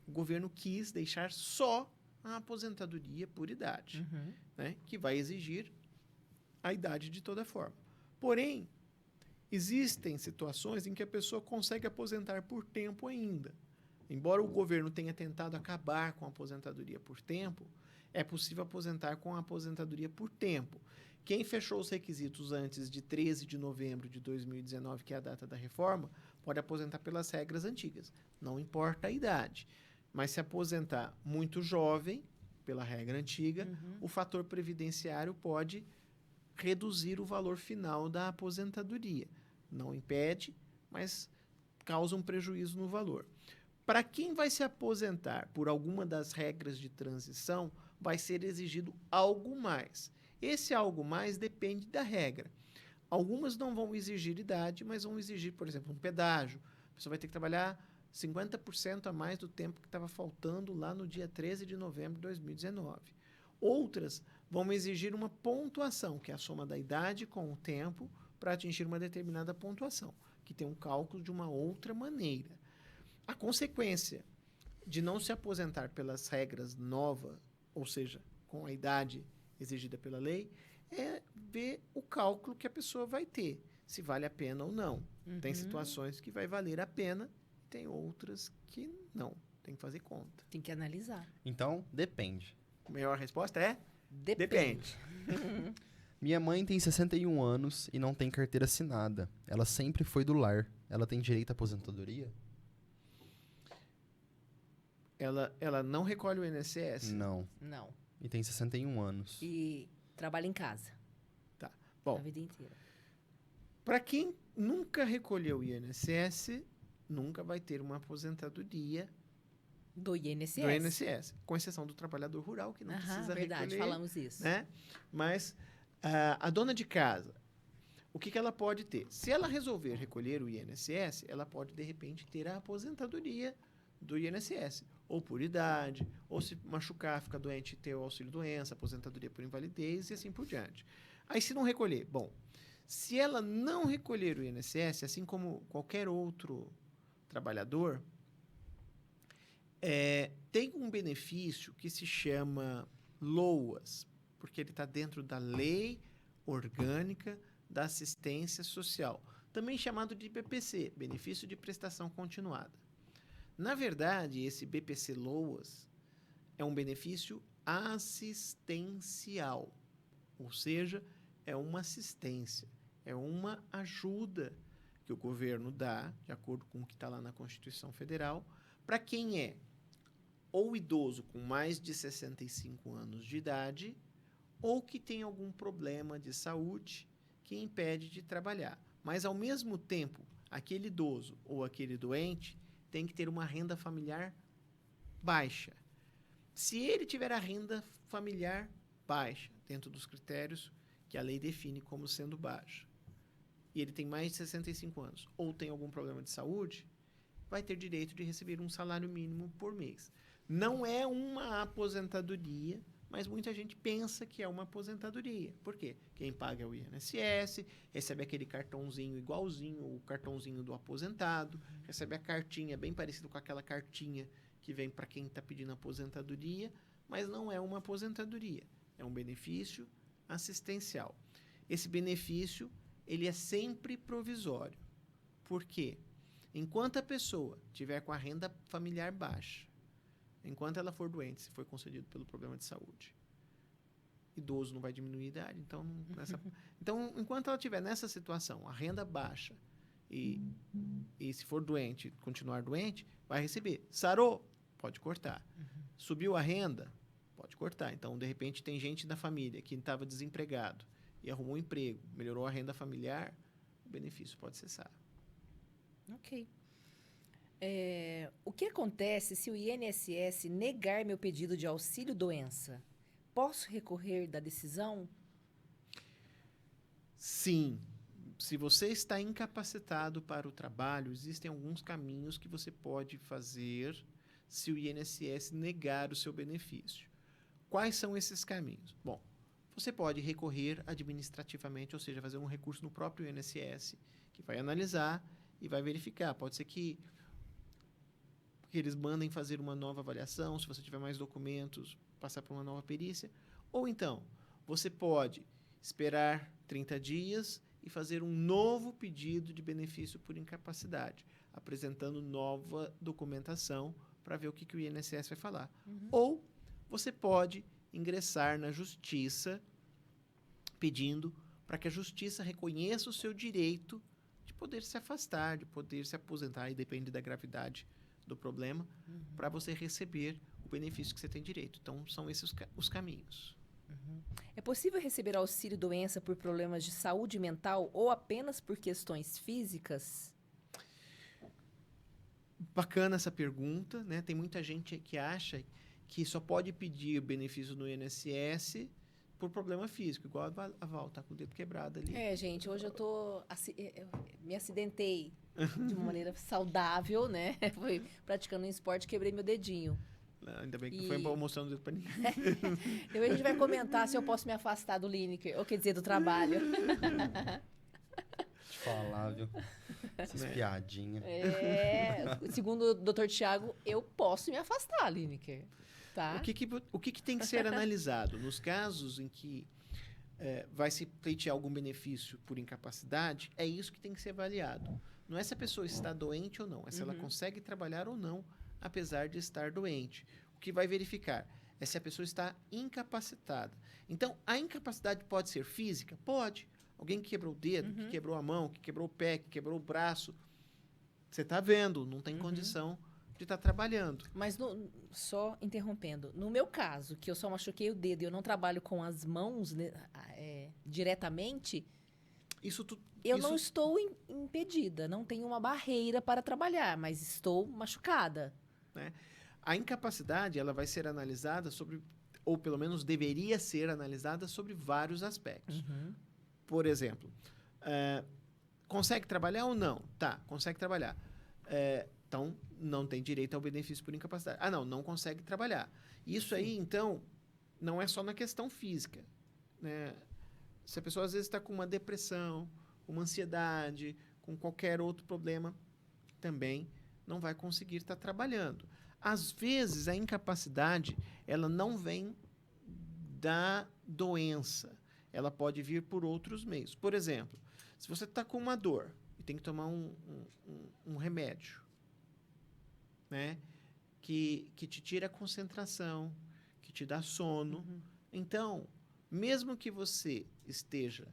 o governo quis deixar só a aposentadoria por idade, né? Que vai exigir a idade de toda forma. Porém, existem situações em que a pessoa consegue aposentar por tempo ainda. Embora o governo tenha tentado acabar com a aposentadoria por tempo, é possível aposentar com a aposentadoria por tempo. Quem fechou os requisitos antes de 13 de novembro de 2019, que é a data da reforma, pode aposentar pelas regras antigas. Não importa a idade. Mas se aposentar muito jovem, pela regra antiga, o fator previdenciário pode reduzir o valor final da aposentadoria. Não impede, mas causa um prejuízo no valor. Para quem vai se aposentar por alguma das regras de transição, vai ser exigido algo mais. Esse algo mais depende da regra. Algumas não vão exigir idade, mas vão exigir, por exemplo, um pedágio. A pessoa vai ter que trabalhar 50% a mais do tempo que estava faltando lá no dia 13 de novembro de 2019. Outras vão exigir uma pontuação, que é a soma da idade com o tempo, para atingir uma determinada pontuação, que tem um cálculo de uma outra maneira. A consequência de não se aposentar pelas regras novas, ou seja, com a idade exigida pela lei, é ver o cálculo que a pessoa vai ter, se vale a pena ou não. Tem situações que vai valer a pena, tem outras que não. Tem que fazer conta. Tem que analisar. Então, depende. A melhor resposta é? Depende. Minha mãe tem 61 anos e não tem carteira assinada. Ela sempre foi do lar. Ela tem direito à aposentadoria? Ela não recolhe o INSS? Não. Não. E tem 61 anos. E trabalha em casa. Tá. Bom, A vida inteira. para quem nunca recolheu o INSS, nunca vai ter uma aposentadoria Do INSS. do INSS, com exceção do trabalhador rural, que não precisa verdade, recolher. falamos isso. Né? Mas a dona de casa, o que ela pode ter? Se ela resolver recolher o INSS, ela pode, de repente, ter a aposentadoria do INSS, ou por idade, ou se machucar, ficar doente, ter o auxílio-doença, aposentadoria por invalidez e assim por diante. Aí, se não recolher, bom, se ela não recolher o INSS, assim como qualquer outro trabalhador, tem um benefício que se chama LOAS, porque ele está dentro da Lei Orgânica da Assistência Social, também chamado de BPC, Benefício de Prestação Continuada. Na verdade, esse BPC LOAS é um benefício assistencial, ou seja, é uma assistência, é uma ajuda que o governo dá, de acordo com o que está lá na Constituição Federal, para quem é ou idoso com mais de 65 anos de idade, ou que tem algum problema de saúde que impede de trabalhar. Mas, ao mesmo tempo, aquele idoso ou aquele doente tem que ter uma renda familiar baixa. Se ele tiver a renda familiar baixa, dentro dos critérios que a lei define como sendo baixa, e ele tem mais de 65 anos, ou tem algum problema de saúde, vai ter direito de receber um salário mínimo por mês. Não é uma aposentadoria, mas muita gente pensa que é uma aposentadoria. Por quê? Quem paga é o INSS, recebe aquele cartãozinho igualzinho, o cartãozinho do aposentado, recebe a cartinha bem parecida com aquela cartinha que vem para quem está pedindo aposentadoria, mas não é uma aposentadoria, é um benefício assistencial. Esse benefício, ele é sempre provisório. Por quê? Enquanto a pessoa tiver com a renda familiar baixa, enquanto ela for doente, se foi concedido pelo problema de saúde, idoso não vai diminuir a idade, então, então enquanto ela estiver nessa situação, a renda baixa, e se for doente, continuar doente, vai receber. Sarou? Pode cortar. Subiu a renda? Pode cortar. Então, de repente, tem gente da família que estava desempregado e arrumou um emprego, melhorou a renda familiar, o benefício pode cessar. Ok. O que acontece se o INSS negar meu pedido de auxílio-doença? Posso recorrer da decisão? Sim. Se você está incapacitado para o trabalho, existem alguns caminhos que você pode fazer se o INSS negar o seu benefício. Quais são esses caminhos? Bom, você pode recorrer administrativamente, ou seja, fazer um recurso no próprio INSS, que vai analisar e vai verificar. Pode ser que eles mandem fazer uma nova avaliação, se você tiver mais documentos, passar por uma nova perícia. Ou então, você pode esperar 30 dias e fazer um novo pedido de benefício por incapacidade, apresentando nova documentação para ver o que o INSS vai falar. Ou você pode ingressar na justiça pedindo para que a justiça reconheça o seu direito de poder se afastar, de poder se aposentar, e depende da gravidade do problema, para você receber o benefício que você tem direito. Então, são esses os caminhos. É possível receber auxílio-doença por problemas de saúde mental ou apenas por questões físicas? Bacana essa pergunta, né? Tem muita gente que acha que só pode pedir benefício no INSS por problema físico, igual a Val, tá com o dedo quebrado ali. Gente, hoje eu me acidentei de uma maneira saudável, né? Fui praticando um esporte, quebrei meu dedinho. Ainda bem que não foi mostrando o dedo para ninguém. Depois a gente vai comentar se eu posso me afastar do Lineker, ou quer dizer, do trabalho. Te falar, viu? Essas piadinhas. Segundo o Dr. Tiago, eu posso me afastar, Lineker. Tá? O que tem que ser analisado? Nos casos em que vai se pleitear algum benefício por incapacidade, é isso que tem que ser avaliado. Não é se a pessoa está doente ou não, é se ela consegue trabalhar ou não, apesar de estar doente. O que vai verificar é se a pessoa está incapacitada. Então, a incapacidade pode ser física? Pode. Alguém que quebrou o dedo, que quebrou a mão, que quebrou o pé, que quebrou o braço. Você está vendo, não tem condição de estar trabalhando. Mas, só interrompendo, no meu caso, que eu só machuquei o dedo e eu não trabalho com as mãos diretamente, não estou impedida, não tenho uma barreira para trabalhar, mas estou machucada. Né? A incapacidade ela vai ser analisada ou pelo menos deveria ser analisada sobre vários aspectos. Por exemplo, consegue trabalhar ou não? Tá, consegue trabalhar. Então, não tem direito ao benefício por incapacidade. Não consegue trabalhar. Isso aí, então, não é só na questão física. Né? Se a pessoa, às vezes, está com uma depressão, uma ansiedade, com qualquer outro problema, também não vai conseguir estar trabalhando. Às vezes, a incapacidade, ela não vem da doença. Ela pode vir por outros meios. Por exemplo, se você está com uma dor e tem que tomar um remédio, né, que te tira a concentração, que te dá sono. Então, mesmo que você esteja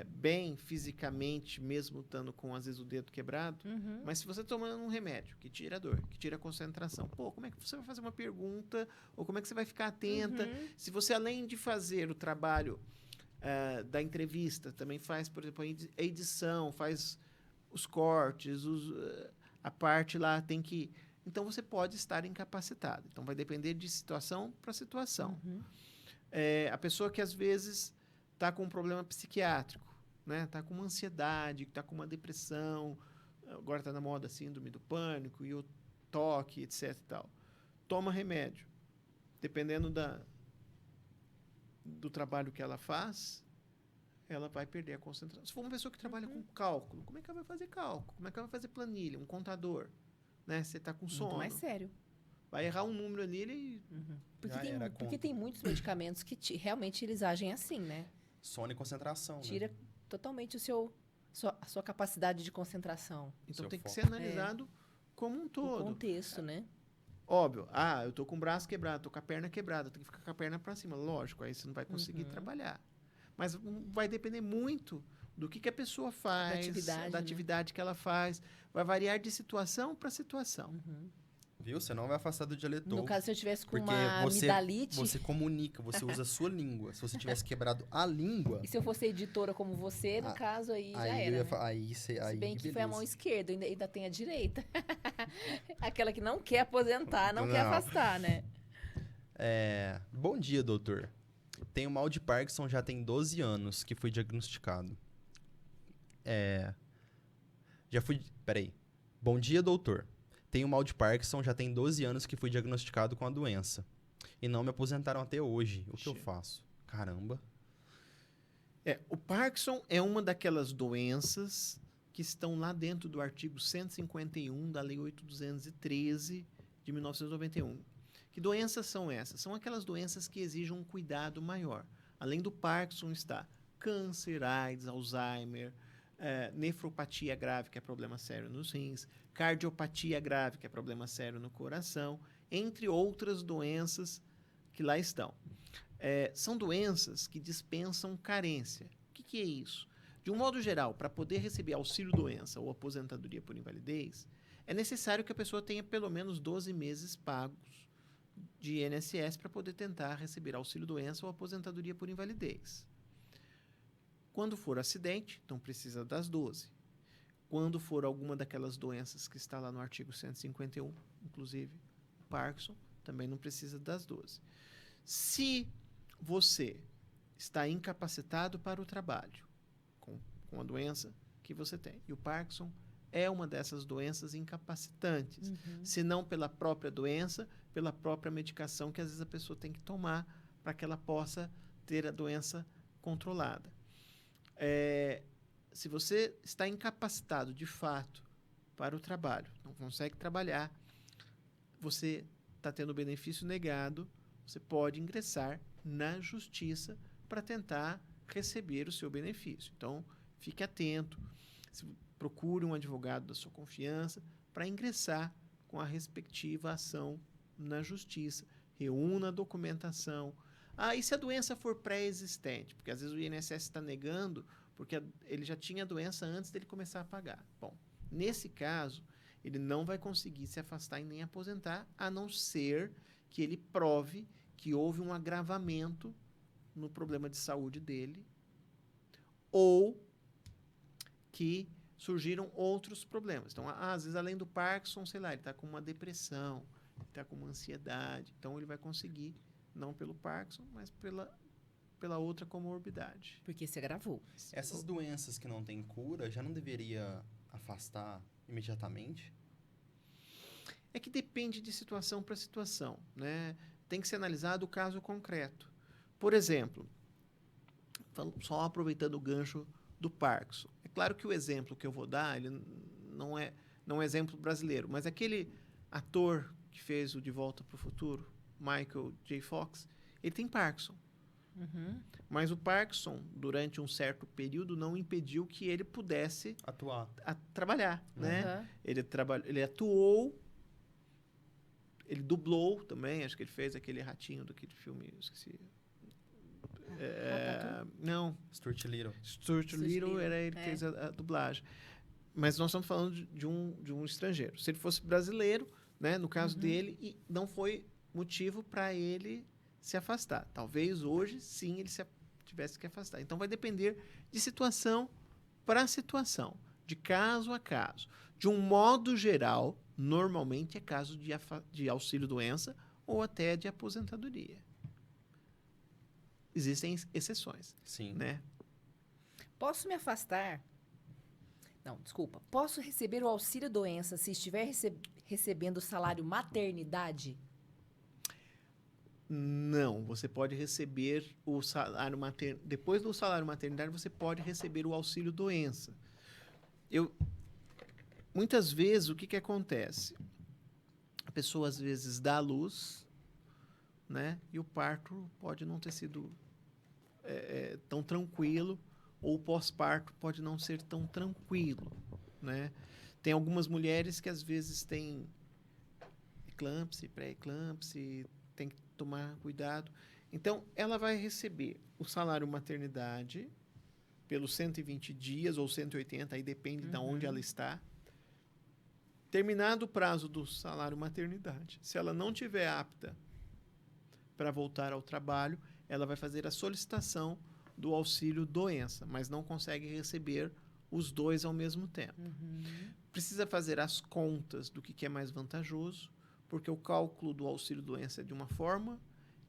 bem fisicamente, mesmo estando com, às vezes, o dedo quebrado, mas se você tomando um remédio que tira a dor, que tira a concentração, como é que você vai fazer uma pergunta? Ou como é que você vai ficar atenta? Se você, além de fazer o trabalho da entrevista, também faz, por exemplo, a edição, faz os cortes, a parte lá tem que... Então, você pode estar incapacitado. Então, vai depender de situação para situação. A pessoa que, às vezes, está com um problema psiquiátrico, né? Está com uma ansiedade, está com uma depressão, agora está na moda a síndrome do pânico e o toque, etc. E tal. Toma remédio. Dependendo do trabalho que ela faz, ela vai perder a concentração. Se for uma pessoa que trabalha com cálculo, como é que ela vai fazer cálculo? Como é que ela vai fazer planilha? Um contador? Né? Você está com sono. Muito mais sério. Vai errar um número ali, ele... Porque tem muitos medicamentos que realmente eles agem assim, né? Sono e concentração. Tira totalmente a sua capacidade de concentração. Então tem que ser analisado como um todo. O contexto, né? Óbvio. Eu tô com o braço quebrado, tô com a perna quebrada, tenho que ficar com a perna para cima. Lógico, aí você não vai conseguir trabalhar. Mas vai depender muito do que a pessoa faz, da atividade que ela faz. Vai variar de situação para situação. Viu? Você não vai afastar do dialetor. No caso, se eu tivesse com porque uma amidalite... você comunica, você usa a sua língua. Se você tivesse quebrado a língua... E se eu fosse editora como você, no caso, aí já era, né? Se bem que beleza. foi a mão esquerda, ainda tem a direita. Aquela que não quer aposentar, não quer afastar, né? Bom dia, doutor. Tenho mal de Parkinson já tem 12 anos que fui diagnosticado. Peraí. Bom dia, doutor. Tenho mal de Parkinson já tem 12 anos que fui diagnosticado com a doença. E não me aposentaram até hoje. O que eu faço? Caramba. O Parkinson é uma daquelas doenças que estão lá dentro do artigo 151 da Lei 8.213 de 1991. Que doenças são essas? São aquelas doenças que exigem um cuidado maior. Além do Parkinson está câncer, AIDS, Alzheimer, nefropatia grave, que é problema sério nos rins, cardiopatia grave, que é problema sério no coração, entre outras doenças que lá estão. São doenças que dispensam carência. O que é isso? De um modo geral, para poder receber auxílio-doença ou aposentadoria por invalidez, é necessário que a pessoa tenha pelo menos 12 meses pagos de INSS para poder tentar receber auxílio-doença ou aposentadoria por invalidez. Quando for acidente, então precisa das 12. Quando for alguma daquelas doenças que está lá no artigo 151, inclusive o Parkinson, também não precisa das 12. Se você está incapacitado para o trabalho com a doença que você tem, e o Parkinson é uma dessas doenças incapacitantes, se não pela própria doença, pela própria medicação que às vezes a pessoa tem que tomar para que ela possa ter a doença controlada. Se você está incapacitado de fato para o trabalho, não consegue trabalhar, você está tendo benefício negado, você pode ingressar na justiça para tentar receber o seu benefício. Então, fique atento, procure um advogado da sua confiança para ingressar com a respectiva ação na justiça. Reúna a documentação. E se a doença for pré-existente? Porque às vezes o INSS está negando porque ele já tinha a doença antes dele começar a pagar. Bom, nesse caso, ele não vai conseguir se afastar e nem aposentar, a não ser que ele prove que houve um agravamento no problema de saúde dele ou que surgiram outros problemas. Então, às vezes, além do Parkinson, sei lá, ele está com uma depressão, ele está com uma ansiedade. Então, ele vai conseguir, não pelo Parkinson, mas pela outra comorbidade. Porque se agravou. Essas doenças que não têm cura, já não deveria afastar imediatamente? É que depende de situação para situação, né? Tem que ser analisado o caso concreto. Por exemplo, só aproveitando o gancho do Parkinson. É claro que o exemplo que eu vou dar, ele não é um exemplo brasileiro, mas aquele ator que fez o De Volta para o Futuro, Michael J. Fox, ele tem Parkinson. Mas o Parkinson, durante um certo período, não impediu que ele pudesse trabalhar, né? Ele atuou, ele dublou também, acho que ele fez aquele ratinho daquele filme, eu esqueci. Não. Stuart Little. Stuart Little era ele que fez a dublagem. Mas nós estamos falando de um estrangeiro. Se ele fosse brasileiro, né, no caso dele, e não foi motivo para ele se afastar. Talvez hoje, sim, ele tivesse que afastar. Então, vai depender de situação para situação, de caso a caso. De um modo geral, normalmente é caso de auxílio-doença ou até de aposentadoria. Existem exceções. Sim. Né? Posso me afastar? Não, desculpa. Posso receber o auxílio-doença se estiver recebendo o salário maternidade? Não, você pode receber o salário maternidade. Depois do salário maternidade, você pode receber o auxílio-doença. Muitas vezes, o que acontece? A pessoa, às vezes, dá à luz, né? E o parto pode não ter sido tão tranquilo, ou o pós-parto pode não ser tão tranquilo, né? Tem algumas mulheres que, às vezes, têm eclâmpsia, pré-eclâmpsia, tem que tomar cuidado. Então, ela vai receber o salário maternidade pelos 120 dias ou 180, aí depende de onde ela está. Terminado o prazo do salário maternidade, se ela não tiver apta para voltar ao trabalho, ela vai fazer a solicitação do auxílio doença, mas não consegue receber os dois ao mesmo tempo. Precisa fazer as contas do que é mais vantajoso, porque o cálculo do auxílio doença é de uma forma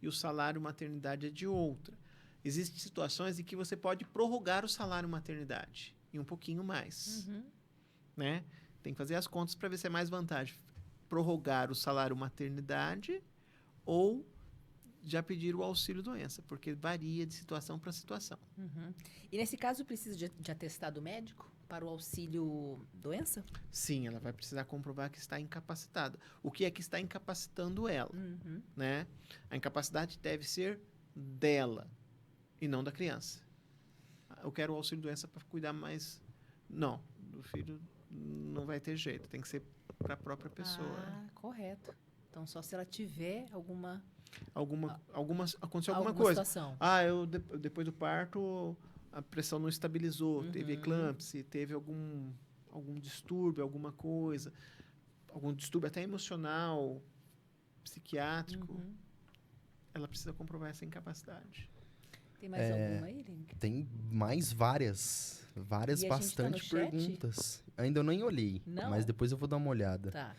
e o salário maternidade é de outra. Existem situações em que você pode prorrogar o salário maternidade e um pouquinho mais, né? Tem que fazer as contas para ver se é mais vantagem prorrogar o salário maternidade ou já pedir o auxílio doença, porque varia de situação para situação. E nesse caso precisa de atestado médico para o auxílio doença? Sim, ela vai precisar comprovar que está incapacitada. O que é que está incapacitando ela, né? A incapacidade deve ser dela e não da criança. Eu quero o auxílio doença para cuidar mais... Não, do filho não vai ter jeito, tem que ser para a própria pessoa. Correto. Então, só se ela tiver aconteceu alguma coisa. Situação. Depois do parto, a pressão não estabilizou, teve eclâmpsia, teve algum distúrbio, alguma coisa, algum distúrbio até emocional, psiquiátrico, ela precisa comprovar essa incapacidade. Tem mais alguma aí, Link? Tem mais várias bastante perguntas. Ainda eu nem olhei, mas depois eu vou dar uma olhada. Tá.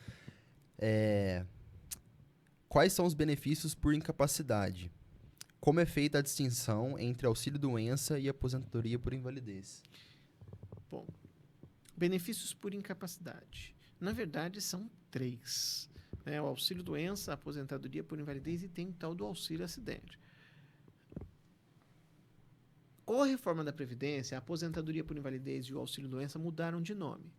Quais são os benefícios por incapacidade? Como é feita a distinção entre auxílio-doença e aposentadoria por invalidez? Bom, benefícios por incapacidade. Na verdade, são 3. Né? O auxílio-doença, a aposentadoria por invalidez e tem o tal do auxílio-acidente. Com a reforma da Previdência, a aposentadoria por invalidez e o auxílio-doença mudaram de nome.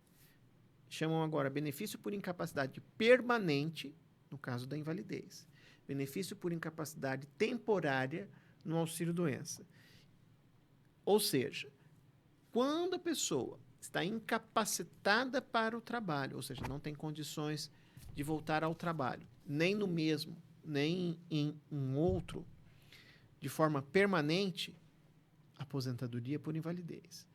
Chamam agora benefício por incapacidade permanente, no caso da invalidez. Benefício por incapacidade temporária no auxílio-doença. Ou seja, quando a pessoa está incapacitada para o trabalho, ou seja, não tem condições de voltar ao trabalho, nem no mesmo, nem em um outro, de forma permanente, aposentadoria por invalidez.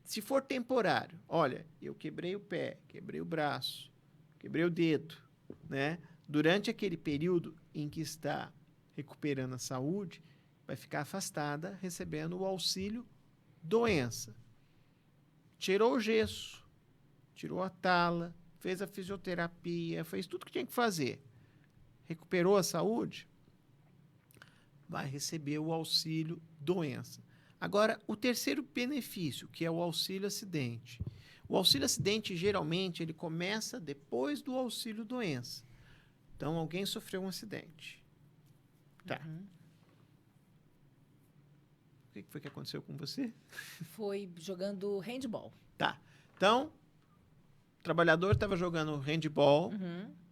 Se for temporário, olha, eu quebrei o pé, quebrei o braço, quebrei o dedo, né? Durante aquele período em que está recuperando a saúde, vai ficar afastada recebendo o auxílio doença. Tirou o gesso, tirou a tala, fez a fisioterapia, fez tudo que tinha que fazer. Recuperou a saúde, vai receber o auxílio doença. Agora, o terceiro benefício, que é o auxílio acidente. O auxílio acidente, geralmente, ele começa depois do auxílio doença. Então, alguém sofreu um acidente. Tá. O que foi que aconteceu com você? Foi jogando handball. Tá. Então, o trabalhador estava jogando handball,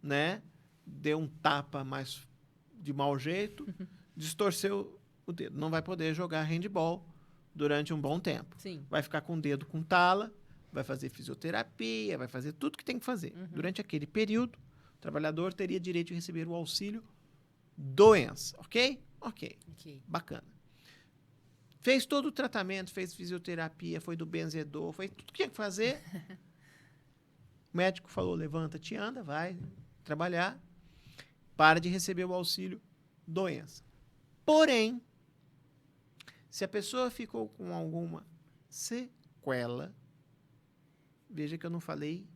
né? Deu um tapa mais de mau jeito, distorceu o dedo. Não vai poder jogar handball durante um bom tempo. Sim. Vai ficar com o dedo com tala, vai fazer fisioterapia, vai fazer tudo que tem que fazer. Durante aquele período, o trabalhador teria direito de receber o auxílio doença, ok? Ok. Bacana. Fez todo o tratamento, fez fisioterapia, foi do benzedor, fez tudo que tinha que fazer. O médico falou, levanta-te, anda, vai trabalhar. Para de receber o auxílio doença. Porém, se a pessoa ficou com alguma sequela, veja que eu não falei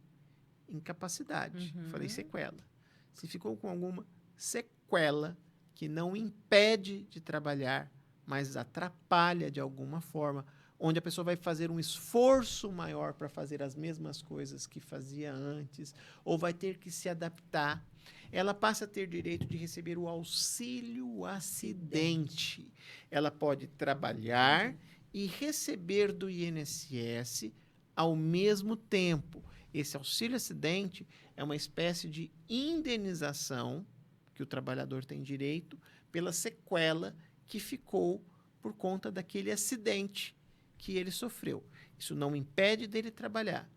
incapacidade, falei sequela. Se ficou com alguma sequela que não impede de trabalhar, mas atrapalha de alguma forma, onde a pessoa vai fazer um esforço maior para fazer as mesmas coisas que fazia antes, ou vai ter que se adaptar, ela passa a ter direito de receber o auxílio acidente. Ela pode trabalhar e receber do INSS ao mesmo tempo. Esse auxílio acidente é uma espécie de indenização que o trabalhador tem direito pela sequela que ficou por conta daquele acidente que ele sofreu. Isso não impede dele trabalhar,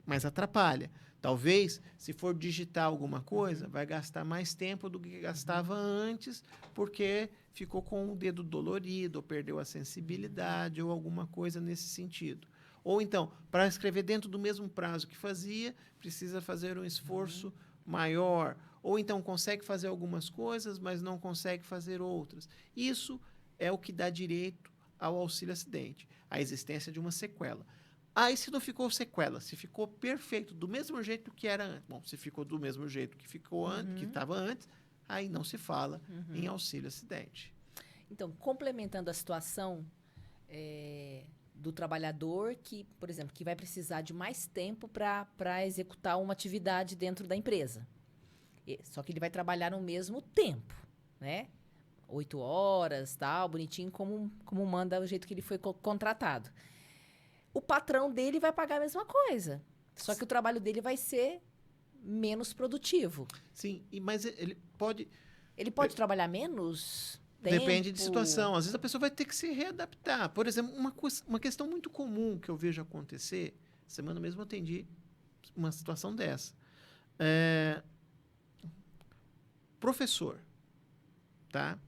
mas atrapalha. Talvez, se for digitar alguma coisa, vai gastar mais tempo do que gastava antes, porque ficou com o dedo dolorido, ou perdeu a sensibilidade, ou alguma coisa nesse sentido. Ou então, para escrever dentro do mesmo prazo que fazia, precisa fazer um esforço maior. Ou então consegue fazer algumas coisas, mas não consegue fazer outras. Isso é o que dá direito ao auxílio acidente, a existência de uma sequela. Aí, se não ficou sequela, se ficou perfeito, do mesmo jeito que era antes. Bom, se ficou do mesmo jeito que ficou que estava antes, aí não se fala em auxílio acidente. Então, complementando a situação do trabalhador que, por exemplo, que vai precisar de mais tempo para executar uma atividade dentro da empresa. Só que ele vai trabalhar no mesmo tempo, né? 8 horas, tal, bonitinho, como manda o jeito que ele foi contratado. O patrão dele vai pagar a mesma coisa. Só que o trabalho dele vai ser menos produtivo. Sim, mas ele pode... Ele pode trabalhar menos tempo? Depende de situação. Às vezes a pessoa vai ter que se readaptar. Por exemplo, uma questão muito comum que eu vejo acontecer, semana mesmo eu atendi uma situação dessa. Professor, tá?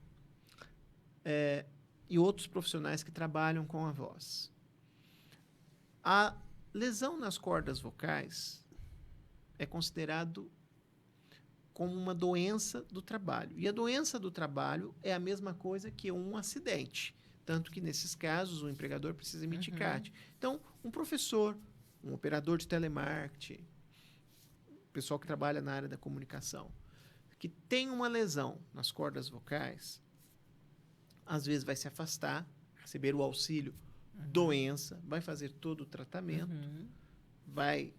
E outros profissionais que trabalham com a voz. A lesão nas cordas vocais é considerado como uma doença do trabalho. E a doença do trabalho é a mesma coisa que um acidente. Tanto que, nesses casos, o empregador precisa emitir CAT. Então, um professor, um operador de telemarketing, pessoal que trabalha na área da comunicação, que tem uma lesão nas cordas vocais, às vezes vai se afastar, receber o auxílio doença, vai fazer todo o tratamento, vai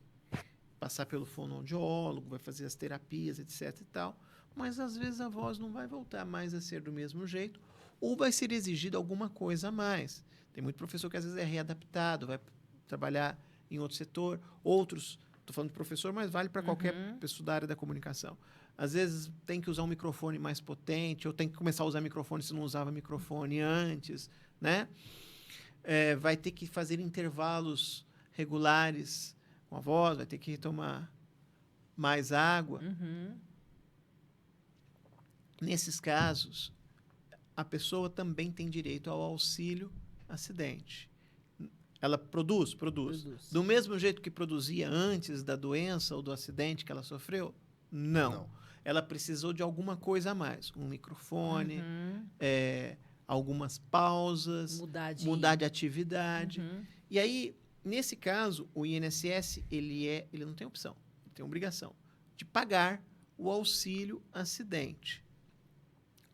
passar pelo fonoaudiólogo, vai fazer as terapias, etc e tal, mas às vezes a voz não vai voltar mais a ser do mesmo jeito, ou vai ser exigido alguma coisa a mais. Tem muito professor que às vezes é readaptado, vai trabalhar em outro setor, outros, estou falando de professor, mas vale para qualquer pessoa da área da comunicação. Às vezes tem que usar um microfone mais potente, ou tem que começar a usar microfone se não usava microfone antes, né? Vai ter que fazer intervalos regulares com a voz, vai ter que tomar mais água. Nesses casos, a pessoa também tem direito ao auxílio acidente. Ela produz. Do mesmo jeito que produzia antes da doença ou do acidente que ela sofreu? Não. Ela precisou de alguma coisa a mais. Um microfone, algumas pausas, mudar de atividade. E aí, nesse caso, o INSS ele não tem opção, ele tem obrigação de pagar o auxílio acidente.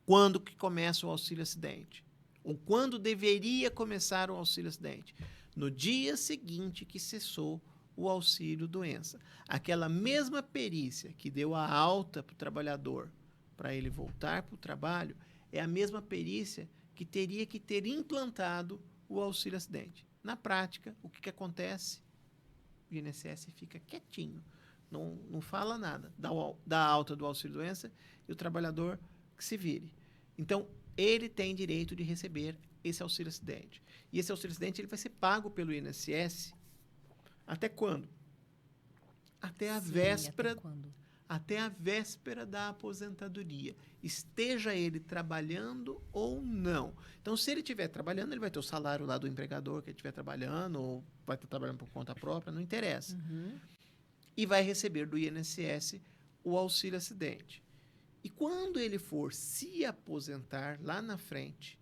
Quando que começa o auxílio acidente? Ou quando deveria começar o auxílio acidente? No dia seguinte que cessou o auxílio doença. Aquela mesma perícia que deu a alta para o trabalhador para ele voltar para o trabalho é a mesma perícia que teria que ter implantado o auxílio acidente. Na prática, o que acontece? O INSS fica quietinho, não fala nada, dá alta do auxílio doença e o trabalhador que se vire. Então, ele tem direito de receber esse auxílio acidente. E esse auxílio acidente ele vai ser pago pelo INSS até quando? Até a véspera. Até quando? Até a véspera da aposentadoria, esteja ele trabalhando ou não. Então, se ele estiver trabalhando, ele vai ter o salário lá do empregador que ele estiver trabalhando, ou vai estar trabalhando por conta própria, não interessa. E vai receber do INSS o auxílio acidente. E quando ele for se aposentar lá na frente,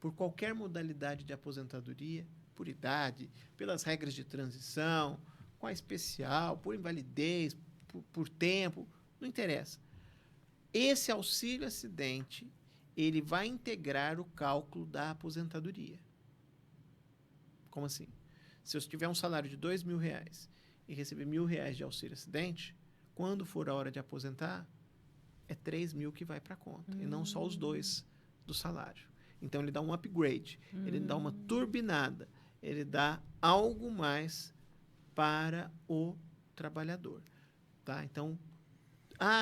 por qualquer modalidade de aposentadoria, por idade, pelas regras de transição, com a especial, por invalidez, por tempo, não interessa. Esse auxílio acidente, ele vai integrar o cálculo da aposentadoria. Como assim? Se eu tiver um salário de R$2.000 e receber R$1.000 de auxílio acidente, quando for a hora de aposentar, é 3.000 que vai para a conta, e não só os 2 do salário. Então, ele dá um upgrade, ele dá uma turbinada, ele dá algo mais para o trabalhador. Tá? Então,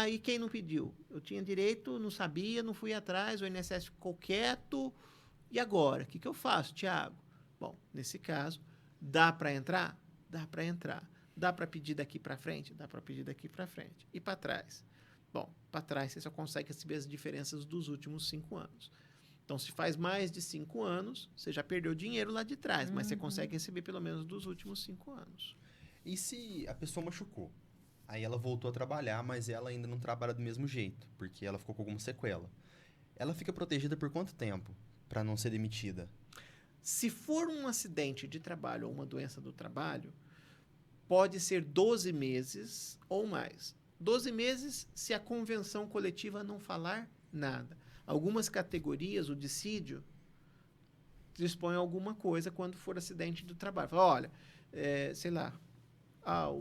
e quem não pediu? Eu tinha direito, não sabia, não fui atrás, o INSS ficou quieto, e agora? O que eu faço, Tiago? Bom, nesse caso, dá para entrar? Dá para entrar. Dá para pedir daqui para frente? Dá para pedir daqui para frente. E para trás? Bom, para trás você só consegue saber as diferenças dos últimos 5 anos. Então, se faz mais de 5 anos, você já perdeu dinheiro lá de trás, mas você consegue receber pelo menos dos últimos 5 anos. E se a pessoa machucou? Aí ela voltou a trabalhar, mas ela ainda não trabalha do mesmo jeito, porque ela ficou com alguma sequela. Ela fica protegida por quanto tempo para não ser demitida? Se for um acidente de trabalho ou uma doença do trabalho, pode ser 12 meses ou mais. 12 meses se a convenção coletiva não falar nada. Algumas categorias, o dissídio, dispõe alguma coisa quando for acidente do trabalho. Fala, olha, sei lá,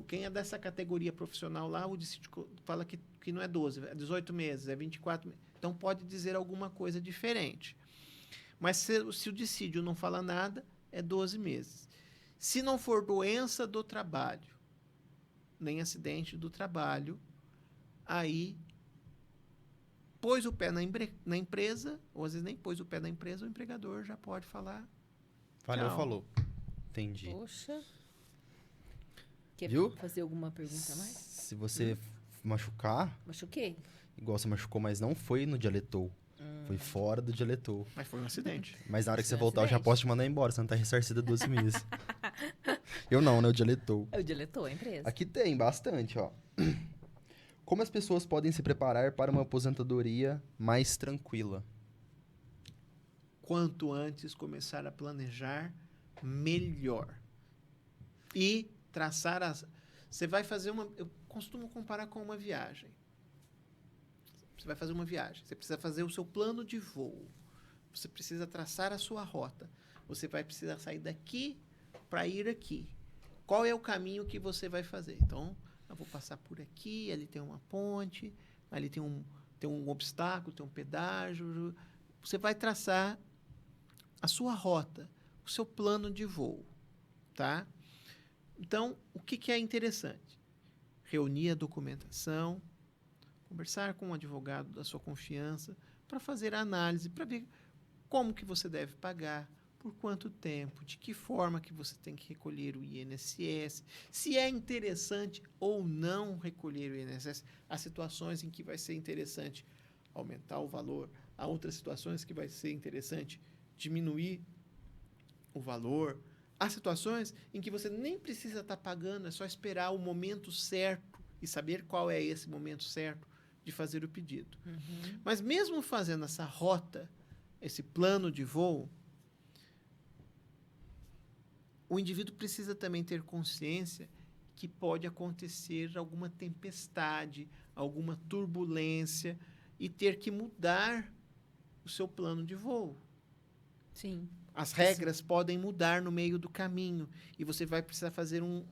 quem é dessa categoria profissional lá, o dissídio fala que não é 12, é 18 meses, é 24 meses. Então, pode dizer alguma coisa diferente. Mas se o dissídio não fala nada, é 12 meses. Se não for doença do trabalho, nem acidente do trabalho, aí pôs o pé na empresa, ou às vezes nem pôs o pé na empresa, o empregador já pode falar. Valeu, tchau. falou. Entendi. Poxa. Quer Viu? fazer alguma pergunta a mais? Se você machucar, Machuquei? igual você machucou, mas não foi no dialetou. Foi fora do dialetou. Mas foi um acidente. Mas na hora que você Foi um voltar, eu já acidente. posso te mandar embora. Você não tá ressarcida 12 meses. Eu não, né? O dialetou. É o diretor, a empresa. Aqui tem bastante, ó. Como as pessoas podem se preparar para uma aposentadoria mais tranquila? Quanto antes começar a planejar, melhor. E traçar as... Você vai fazer uma... Eu costumo comparar com uma viagem. Você vai fazer uma viagem. Você precisa fazer o seu plano de voo. Você precisa traçar a sua rota. Você vai precisar sair daqui para ir aqui. Qual é o caminho que você vai fazer? Então, eu vou passar por aqui, ali tem uma ponte, ali tem um obstáculo, tem um pedágio. Você vai traçar a sua rota, o seu plano de voo, tá? Então, o que é interessante? Reunir a documentação, conversar com um advogado da sua confiança para fazer a análise, para ver como que você deve pagar, por quanto tempo, de que forma que você tem que recolher o INSS, se é interessante ou não recolher o INSS. Há situações em que vai ser interessante aumentar o valor, há outras situações que vai ser interessante diminuir o valor. Há situações em que você nem precisa estar pagando, é só esperar o momento certo e saber qual é esse momento certo de fazer o pedido. Mas mesmo fazendo essa rota, esse plano de voo, o indivíduo precisa também ter consciência que pode acontecer alguma tempestade, alguma turbulência e ter que mudar o seu plano de voo. Sim. As regras podem mudar no meio do caminho e você vai precisar fazer um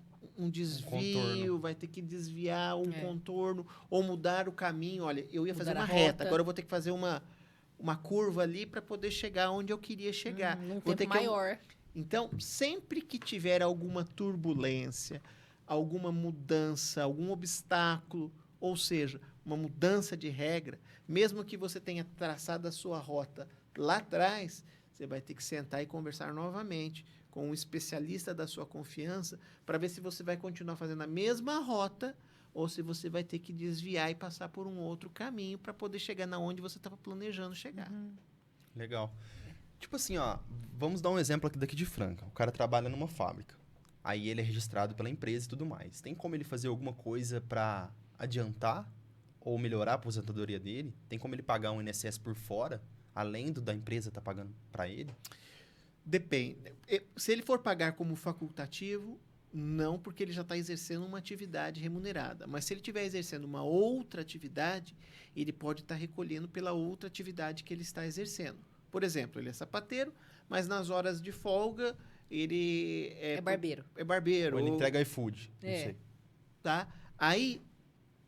desvio, contorno. vai ter que desviar um contorno ou mudar o caminho. Olha, eu ia fazer Mudar uma a reta, rota. agora eu vou ter que fazer uma curva ali para poder chegar onde eu queria chegar. Num Vou ter tempo que maior. Então, sempre que tiver alguma turbulência, alguma mudança, algum obstáculo, ou seja, uma mudança de regra, mesmo que você tenha traçado a sua rota lá atrás, você vai ter que sentar e conversar novamente com um especialista da sua confiança para ver se você vai continuar fazendo a mesma rota ou se você vai ter que desviar e passar por um outro caminho para poder chegar na onde você estava planejando chegar. Legal. Tipo assim, ó, vamos dar um exemplo aqui daqui de Franca. O cara trabalha numa fábrica. Aí ele é registrado pela empresa e tudo mais. Tem como ele fazer alguma coisa para adiantar ou melhorar a aposentadoria dele? Tem como ele pagar um INSS por fora, além do da empresa estar pagando para ele? Depende. Se ele for pagar como facultativo, não, porque ele já está exercendo uma atividade remunerada. Mas se ele estiver exercendo uma outra atividade, ele pode estar recolhendo pela outra atividade que ele está exercendo. Por exemplo, ele é sapateiro, mas nas horas de folga ele É barbeiro. É barbeiro. Ou ele entrega iFood, não É. sei. Tá? Aí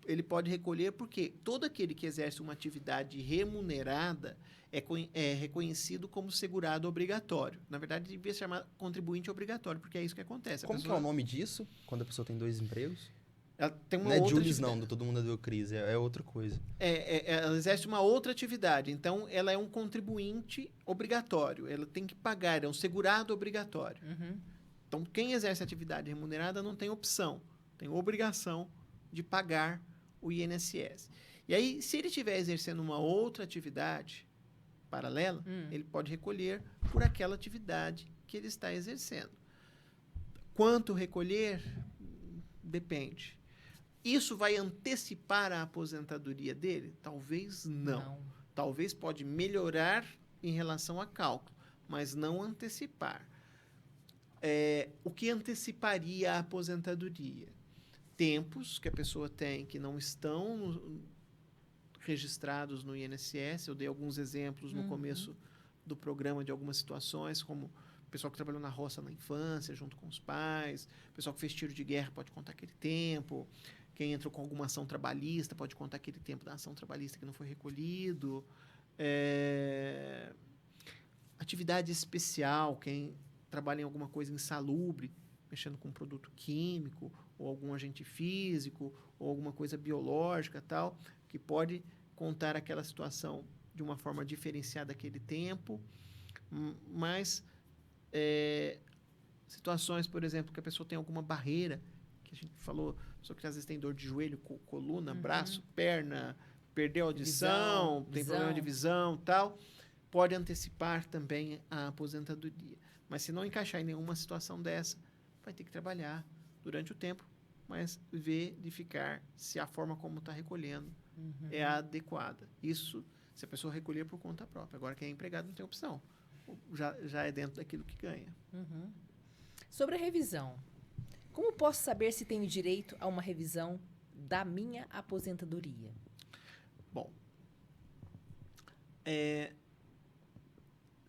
ele pode recolher porque todo aquele que exerce uma atividade remunerada é reconhecido como segurado obrigatório. Na verdade, devia se chamar contribuinte obrigatório, porque é isso que acontece. Como que é o nome disso, quando a pessoa tem 2 empregos? Ela tem uma Não é outra Julius, atividade. não, do Todo Mundo Deu Crise, é outra coisa. Ela exerce uma outra atividade. Então, ela é um contribuinte obrigatório. Ela tem que pagar, é um segurado obrigatório. Então, quem exerce atividade remunerada não tem opção, tem obrigação de pagar o INSS. E aí, se ele estiver exercendo uma outra atividade, paralela, ele pode recolher por aquela atividade que ele está exercendo. Quanto recolher? Depende. Isso vai antecipar a aposentadoria dele? Talvez não. Talvez pode melhorar em relação a cálculo, mas não antecipar. O que anteciparia a aposentadoria? Tempos que a pessoa tem que não estão registrados no INSS. Eu dei alguns exemplos no começo do programa de algumas situações, como o pessoal que trabalhou na roça na infância, junto com os pais, o pessoal que fez tiro de guerra pode contar aquele tempo, quem entrou com alguma ação trabalhista pode contar aquele tempo da ação trabalhista que não foi recolhido. Atividade especial, quem trabalha em alguma coisa insalubre, mexendo com um produto químico, ou algum agente físico, ou alguma coisa biológica, tal, que pode contar aquela situação de uma forma diferenciada aquele tempo. Mas situações, por exemplo, que a pessoa tem alguma barreira, que a gente falou, a pessoa que às vezes tem dor de joelho, coluna, braço, perna, perdeu a audição, tem problema de visão, tal, pode antecipar também a aposentadoria. Mas se não encaixar em nenhuma situação dessa, vai ter que trabalhar durante o tempo, mas verificar se a forma como está recolhendo é a adequada. Isso se a pessoa recolher por conta própria. Agora, quem é empregado não tem opção. Já é dentro daquilo que ganha. Sobre a revisão, como posso saber se tenho direito a uma revisão da minha aposentadoria? Bom,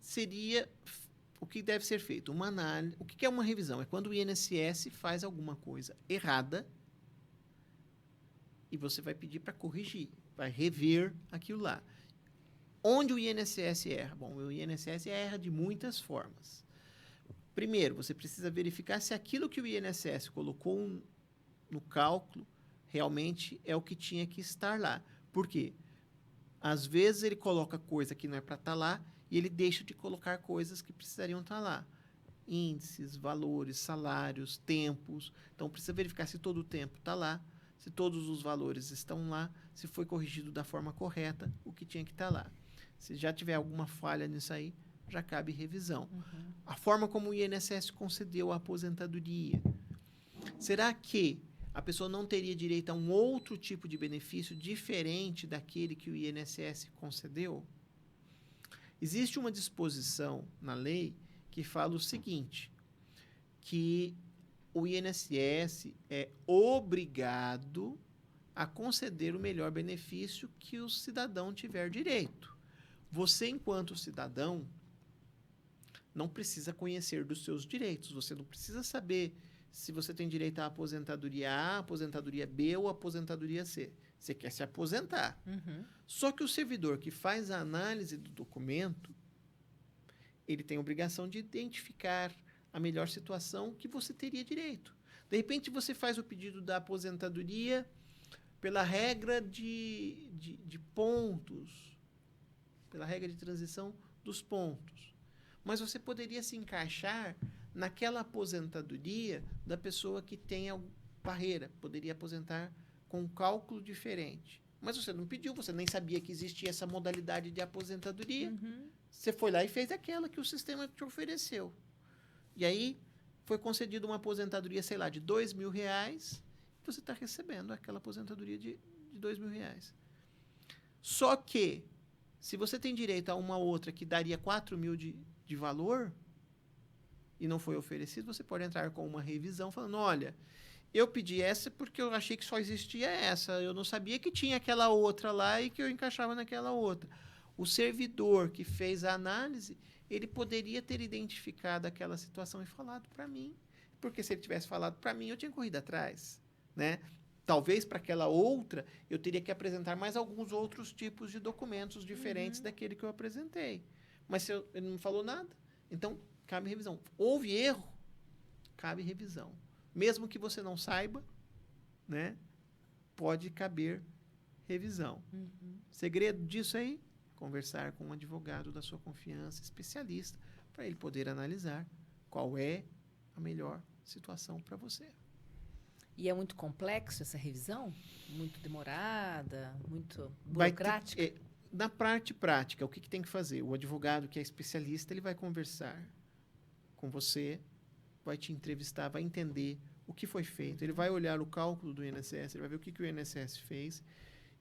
seria o que deve ser feito? Uma análise. O que é uma revisão? É quando o INSS faz alguma coisa errada e você vai pedir para corrigir, vai rever aquilo lá. Onde o INSS erra? Bom, o INSS erra de muitas formas. Primeiro, você precisa verificar se aquilo que o INSS colocou no cálculo realmente é o que tinha que estar lá. Por quê? Às vezes ele coloca coisa que não é para estar lá e ele deixa de colocar coisas que precisariam estar lá. Índices, valores, salários, tempos. Então, precisa verificar se todo o tempo está lá, se todos os valores estão lá, se foi corrigido da forma correta, o que tinha que estar lá. Se já tiver alguma falha nisso aí, já cabe revisão. A forma como o INSS concedeu a aposentadoria. Será que a pessoa não teria direito a um outro tipo de benefício diferente daquele que o INSS concedeu? Existe uma disposição na lei que fala o seguinte, que o INSS é obrigado a conceder o melhor benefício que o cidadão tiver direito. Você, enquanto cidadão, não precisa conhecer dos seus direitos. Você não precisa saber se você tem direito à aposentadoria A, aposentadoria B ou aposentadoria C. Você quer se aposentar. Só que o servidor que faz a análise do documento, ele tem a obrigação de identificar a melhor situação que você teria direito. De repente, você faz o pedido da aposentadoria pela regra de pontos, pela regra de transição dos pontos. Mas você poderia se encaixar naquela aposentadoria da pessoa que tem a barreira, poderia aposentar com um cálculo diferente. Mas você não pediu, você nem sabia que existia essa modalidade de aposentadoria. Você foi lá e fez aquela que o sistema te ofereceu. E aí foi concedida uma aposentadoria, sei lá, de R$2.000, e você está recebendo aquela aposentadoria de R$2.000. Só que, se você tem direito a uma outra que daria R$4.000 de valor e não foi oferecido, você pode entrar com uma revisão falando, olha, eu pedi essa porque eu achei que só existia essa, eu não sabia que tinha aquela outra lá e que eu encaixava naquela outra. O servidor que fez a análise, ele poderia ter identificado aquela situação e falado para mim, porque se ele tivesse falado para mim, eu tinha corrido atrás, né? Talvez para aquela outra, eu teria que apresentar mais alguns outros tipos de documentos diferentes daquele que eu apresentei. Mas se ele não falou nada, então cabe revisão. Houve erro, cabe revisão. Mesmo que você não saiba, né, pode caber revisão. Segredo disso aí, conversar com um advogado da sua confiança, especialista, para ele poder analisar qual é a melhor situação para você. E é muito complexo essa revisão? Muito demorada? Muito burocrática? na parte prática, o que tem que fazer? O advogado, que é especialista, ele vai conversar com você, vai te entrevistar, vai entender o que foi feito. Ele vai olhar o cálculo do INSS, ele vai ver o que o INSS fez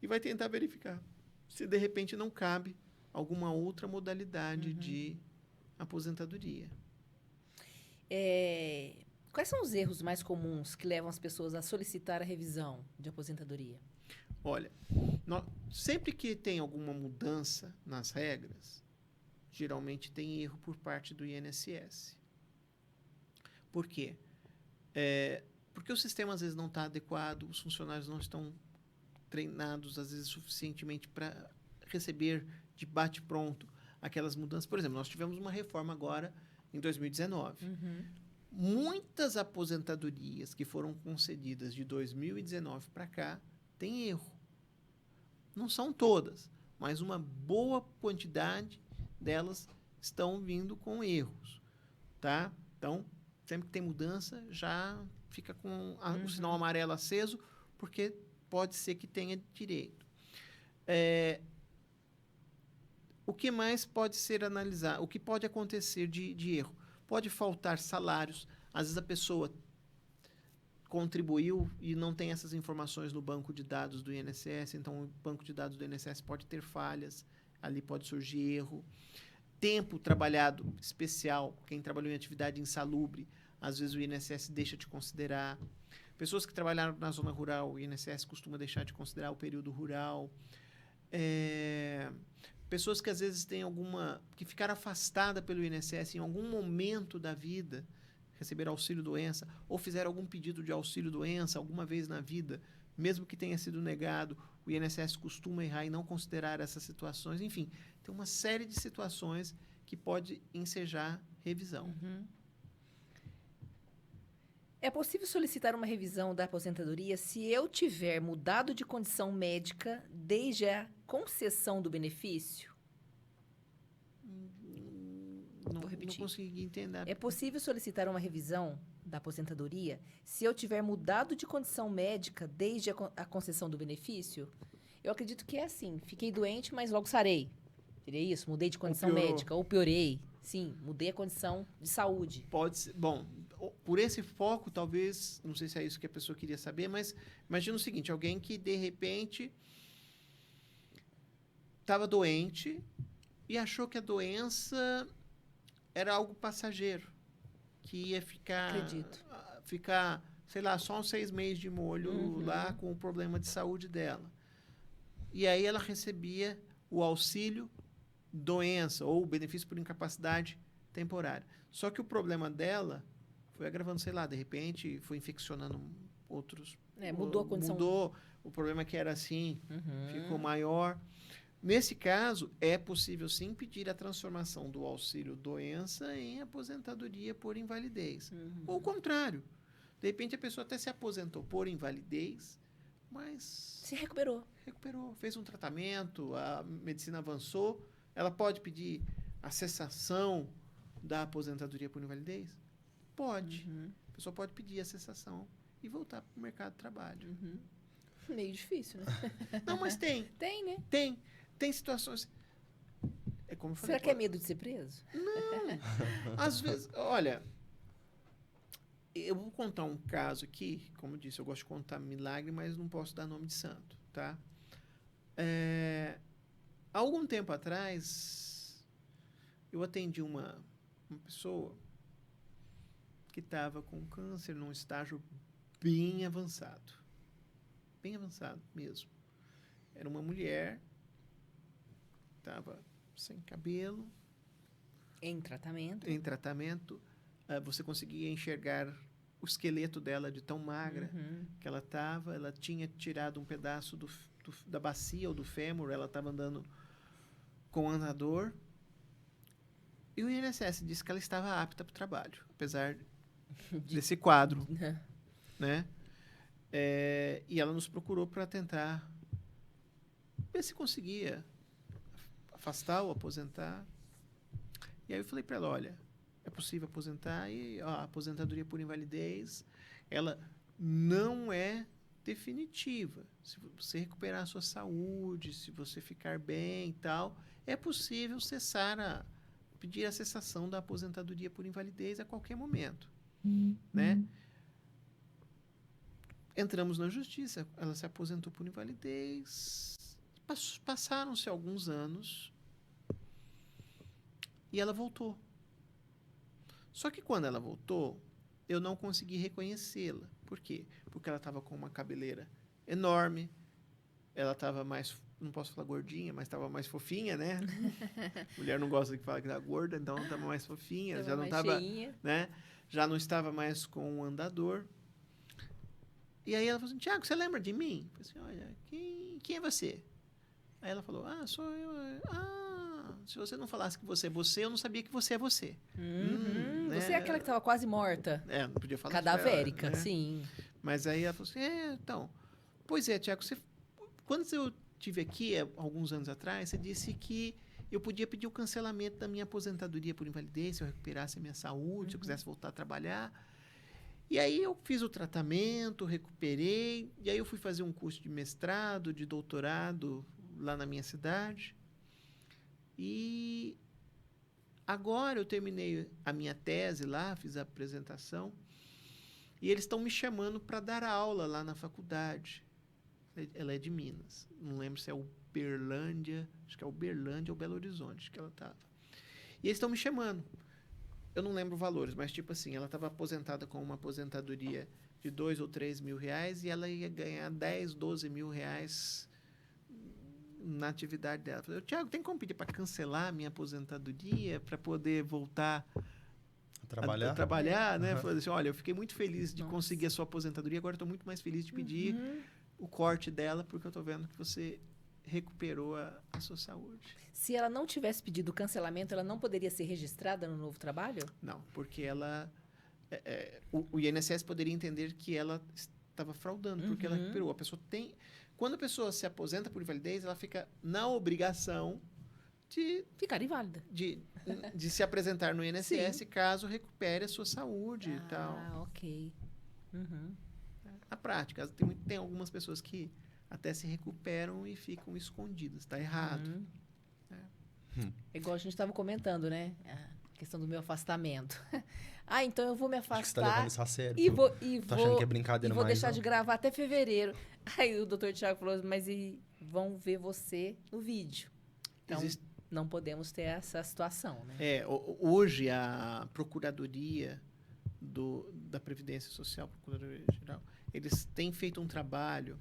e vai tentar verificar se, de repente, não cabe alguma outra modalidade de aposentadoria. Quais são os erros mais comuns que levam as pessoas a solicitar a revisão de aposentadoria? Olha, sempre que tem alguma mudança nas regras, geralmente tem erro por parte do INSS. Por quê? Porque o sistema às vezes não está adequado, os funcionários não estão treinados, às vezes, suficientemente para receber de bate-pronto aquelas mudanças. Por exemplo, nós tivemos uma reforma agora em 2019. Muitas aposentadorias que foram concedidas de 2019 para cá têm erro. Não são todas, mas uma boa quantidade delas estão vindo com erros, tá? Então, sempre que tem mudança, já fica com o sinal amarelo aceso, porque pode ser que tenha direito. O que mais pode ser analisado? O que pode acontecer de erro? Pode faltar salários. Às vezes a pessoa contribuiu e não tem essas informações no banco de dados do INSS, então o banco de dados do INSS pode ter falhas, ali pode surgir erro. Tempo trabalhado especial, quem trabalhou em atividade insalubre, às vezes o INSS deixa de considerar. Pessoas que trabalharam na zona rural, o INSS costuma deixar de considerar o período rural. Pessoas que às vezes têm que ficaram afastadas pelo INSS em algum momento da vida, receberam auxílio-doença, ou fizeram algum pedido de auxílio-doença alguma vez na vida, mesmo que tenha sido negado, o INSS costuma errar e não considerar essas situações. Enfim, tem uma série de situações que pode ensejar revisão. É possível solicitar uma revisão da aposentadoria se eu tiver mudado de condição médica desde a concessão do benefício? Vou repetir. Não consegui entender. É possível solicitar uma revisão da aposentadoria se eu tiver mudado de condição médica desde a concessão do benefício? Eu acredito que é assim. Fiquei doente, mas logo sarei. Seria isso? Mudei de condição médica ou piorei. Sim, mudei a condição de saúde. Pode ser. Bom, por esse foco, talvez, não sei se é isso que a pessoa queria saber, mas imagina o seguinte, alguém que, de repente, estava doente e achou que a doença era algo passageiro, que ia ficar, sei lá, só uns 6 meses de molho lá com o problema de saúde dela. E aí ela recebia o auxílio doença ou o benefício por incapacidade temporária. Só que o problema dela foi agravando, sei lá, de repente foi infeccionando outros. Mudou a condição. Mudou. O problema que era assim, ficou maior. Nesse caso, é possível sim pedir a transformação do auxílio doença em aposentadoria por invalidez. Ou o contrário. De repente a pessoa até se aposentou por invalidez, mas se recuperou. Fez um tratamento, a medicina avançou. Ela pode pedir a cessação da aposentadoria por invalidez? Pode. A pessoa pode pedir a cessação e voltar para o mercado de trabalho. Meio difícil, né? Não, mas tem. Tem, né? Tem situações. É como eu falei. Será que é medo de ser preso? Não. Às vezes, olha, eu vou contar um caso aqui. Como eu disse, eu gosto de contar milagre, mas não posso dar nome de santo, tá? Há algum tempo atrás, eu atendi uma pessoa que estava com câncer num estágio bem avançado. Bem avançado mesmo. Era uma mulher, estava sem cabelo. Em tratamento. Você conseguia enxergar o esqueleto dela de tão magra que ela estava. Ela tinha tirado um pedaço da bacia ou do fêmur, ela estava andando com o andador. E o INSS disse que ela estava apta para o trabalho, apesar desse quadro, né? E ela nos procurou para tentar ver se conseguia afastar ou aposentar. E aí eu falei para ela, olha, é possível aposentar e a aposentadoria por invalidez, ela não é definitiva. Se você recuperar a sua saúde, se você ficar bem e tal, é possível pedir a cessação da aposentadoria por invalidez a qualquer momento, né? Entramos na justiça, ela se aposentou por invalidez, passaram-se alguns anos e ela voltou. Só que quando ela voltou, eu não consegui reconhecê-la. Por quê? Porque ela estava com uma cabeleira enorme, ela estava mais, não posso falar gordinha, mas estava mais fofinha, né? Mulher não gosta de falar que está gorda, então estava mais fofinha, já não estava, né? Já não estava mais com um andador. E aí ela falou assim, Tiago, você lembra de mim? Eu falei assim, olha, quem é você? Aí ela falou, sou eu. Se você não falasse que você é você, eu não sabia que você é você. Né? Você é aquela que estava quase morta. Não podia falar. Cadavérica, ela, né? Sim. Mas aí ela falou assim, então... Pois é, Tiago, quando eu estive aqui, alguns anos atrás, você disse que eu podia pedir o cancelamento da minha aposentadoria por invalidez, se eu recuperasse a minha saúde, se eu quisesse voltar a trabalhar. E aí eu fiz o tratamento, recuperei, e aí eu fui fazer um curso de mestrado, de doutorado lá na minha cidade. E agora eu terminei a minha tese lá, fiz a apresentação, e eles estão me chamando para dar aula lá na faculdade. Ela é de Minas, não lembro se é Uberlândia, acho que é Uberlândia ou Belo Horizonte que ela estava. E eles estão me chamando. Eu não lembro valores, mas tipo assim, ela estava aposentada com uma aposentadoria de 2 ou 3 mil reais e ela ia ganhar 10, 12 mil reais na atividade dela. Eu falei, Tiago, tem como pedir para cancelar a minha aposentadoria para poder voltar a trabalhar, né? Falei assim, olha, eu fiquei muito feliz de conseguir a sua aposentadoria, agora estou muito mais feliz de pedir o corte dela, porque eu estou vendo que você recuperou a sua saúde. Se ela não tivesse pedido o cancelamento, ela não poderia ser registrada no novo trabalho? Não, porque ela... o INSS poderia entender que ela estava fraudando, porque ela recuperou. A pessoa tem... Quando a pessoa se aposenta por invalidez, ela fica na obrigação de... Ficar inválida. De se apresentar no INSS caso recupere a sua saúde e tal. Ok. Na prática, tem algumas pessoas que até se recuperam e ficam escondidas. Está errado. É igual a gente estava comentando, né? A questão do meu afastamento. Então eu vou me afastar. Acho que você tá levando isso a sério. Tô achando que é brincadeira, e vou mais, deixar não. de gravar até fevereiro. Aí o doutor Tiago falou, mas vão ver você no vídeo. Então, não podemos ter essa situação, né? Hoje, a Procuradoria da Previdência Social, Procuradoria Geral, eles têm feito um trabalho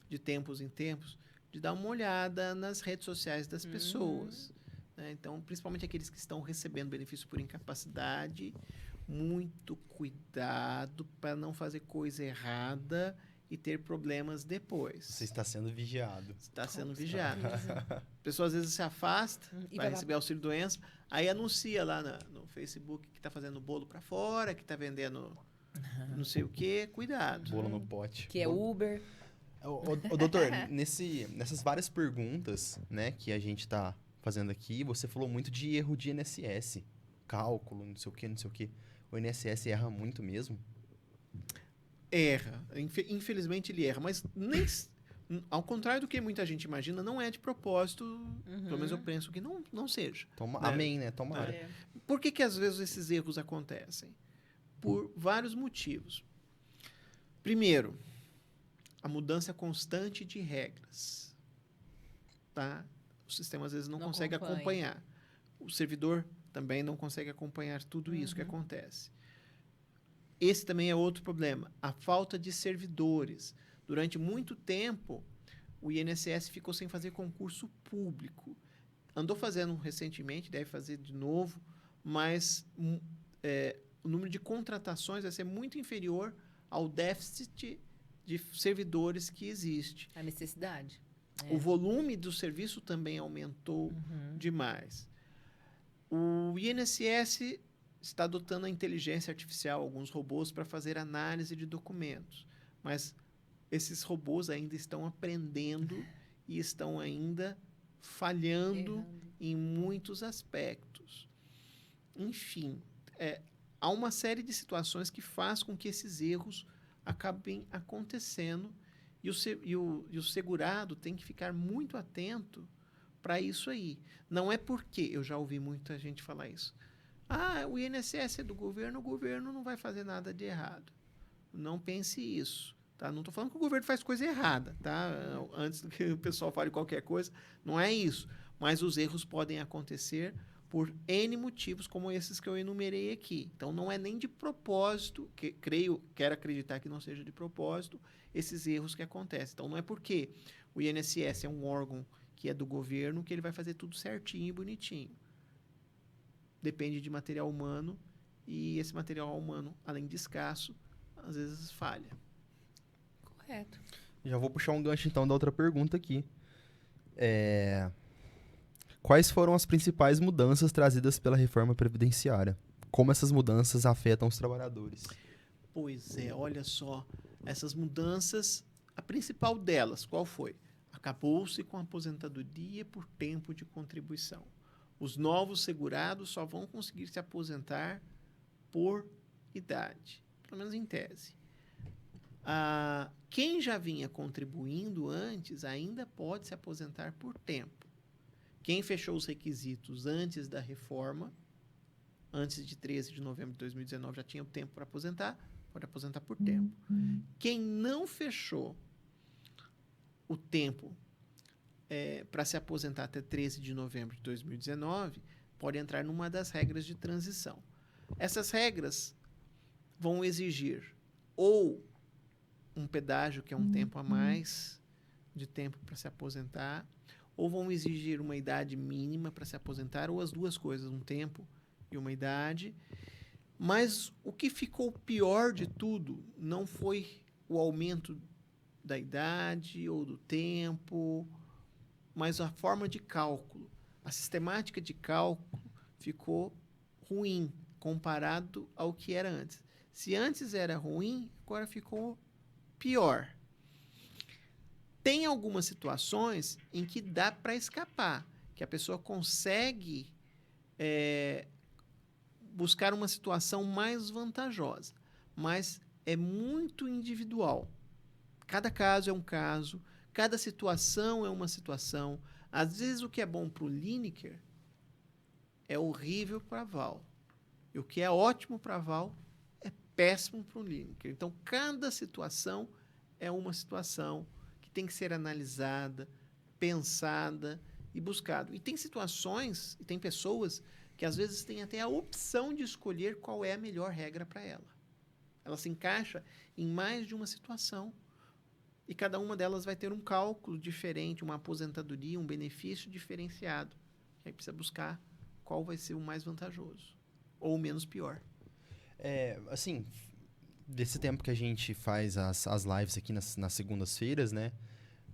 de tempos em tempos de dar uma olhada nas redes sociais das pessoas. Né? Então, principalmente aqueles que estão recebendo benefício por incapacidade, muito cuidado para não fazer coisa errada e ter problemas depois. Você está sendo vigiado. Está sendo vigiado. A pessoa às vezes se afasta, vai receber auxílio-doença, aí anuncia lá no Facebook que está fazendo bolo para fora, que está vendendo não sei o quê. Cuidado. Bolo no pote. Que é Uber. Ô, doutor, nessas várias perguntas, né, que a gente está fazendo aqui, você falou muito de erro de INSS. Cálculo, não sei o quê, não sei o quê. O INSS erra muito mesmo? Erra. Infelizmente ele erra, mas nem, ao contrário do que muita gente imagina, não é de propósito, pelo menos eu penso que não seja. Amém, né? Tomara. Por que às vezes esses erros acontecem? Por vários motivos. Primeiro, a mudança constante de regras. Tá? O sistema às vezes não consegue acompanhar. O servidor também não consegue acompanhar tudo isso que acontece. Esse também é outro problema, a falta de servidores. Durante muito tempo, o INSS ficou sem fazer concurso público. Andou fazendo recentemente, deve fazer de novo, mas o número de contratações vai ser muito inferior ao déficit de servidores que existe. A necessidade. O volume do serviço também aumentou demais. O INSS está adotando a inteligência artificial, alguns robôs, para fazer análise de documentos. Mas esses robôs ainda estão aprendendo e estão ainda falhando em muitos aspectos. Enfim, há uma série de situações que faz com que esses erros acabem acontecendo E o segurado tem que ficar muito atento para isso aí. Não é porque, eu já ouvi muita gente falar isso. O INSS é do governo, o governo não vai fazer nada de errado. Não pense isso. Tá? Não estou falando que o governo faz coisa errada. Tá? Antes que o pessoal fale qualquer coisa, não é isso. Mas os erros podem acontecer por N motivos, como esses que eu enumerei aqui. Então, não é nem de propósito, quero acreditar que não seja de propósito, esses erros que acontecem. Então, não é porque o INSS é um órgão que é do governo que ele vai fazer tudo certinho e bonitinho. Depende de material humano, e esse material humano, além de escasso, às vezes falha. Correto. Já vou puxar um gancho, então, da outra pergunta aqui. Quais foram as principais mudanças trazidas pela reforma previdenciária? Como essas mudanças afetam os trabalhadores? Pois é, olha só. Essas mudanças, a principal delas, qual foi? Acabou-se com a aposentadoria por tempo de contribuição. Os novos segurados só vão conseguir se aposentar por idade, pelo menos em tese. Quem já vinha contribuindo antes ainda pode se aposentar por tempo. Quem fechou os requisitos antes da reforma, antes de 13 de novembro de 2019, já tinha o tempo para aposentar, pode aposentar por tempo. Quem não fechou o tempo para se aposentar até 13 de novembro de 2019, pode entrar numa das regras de transição. Essas regras vão exigir ou um pedágio, que é um tempo a mais de tempo para se aposentar, ou vão exigir uma idade mínima para se aposentar, ou as duas coisas, um tempo e uma idade. Mas o que ficou pior de tudo não foi o aumento da idade ou do tempo, mas a forma de cálculo. A sistemática de cálculo ficou ruim comparado ao que era antes. Se antes era ruim, agora ficou pior. Tem algumas situações em que dá para escapar, que a pessoa consegue buscar uma situação mais vantajosa, mas é muito individual. Cada caso é um caso, cada situação é uma situação. Às vezes o que é bom para o Lineker é horrível para a Val. E o que é ótimo para a Val é péssimo para o Lineker. Então, cada situação é uma situação que tem que ser analisada, pensada e buscada. E tem situações, e tem pessoas que às vezes têm até a opção de escolher qual é a melhor regra para ela. Ela se encaixa em mais de uma situação. E cada uma delas vai ter um cálculo diferente, uma aposentadoria, um benefício diferenciado. E aí precisa buscar qual vai ser o mais vantajoso ou o menos pior. Assim, desse tempo que a gente faz as lives aqui nas segundas-feiras, né?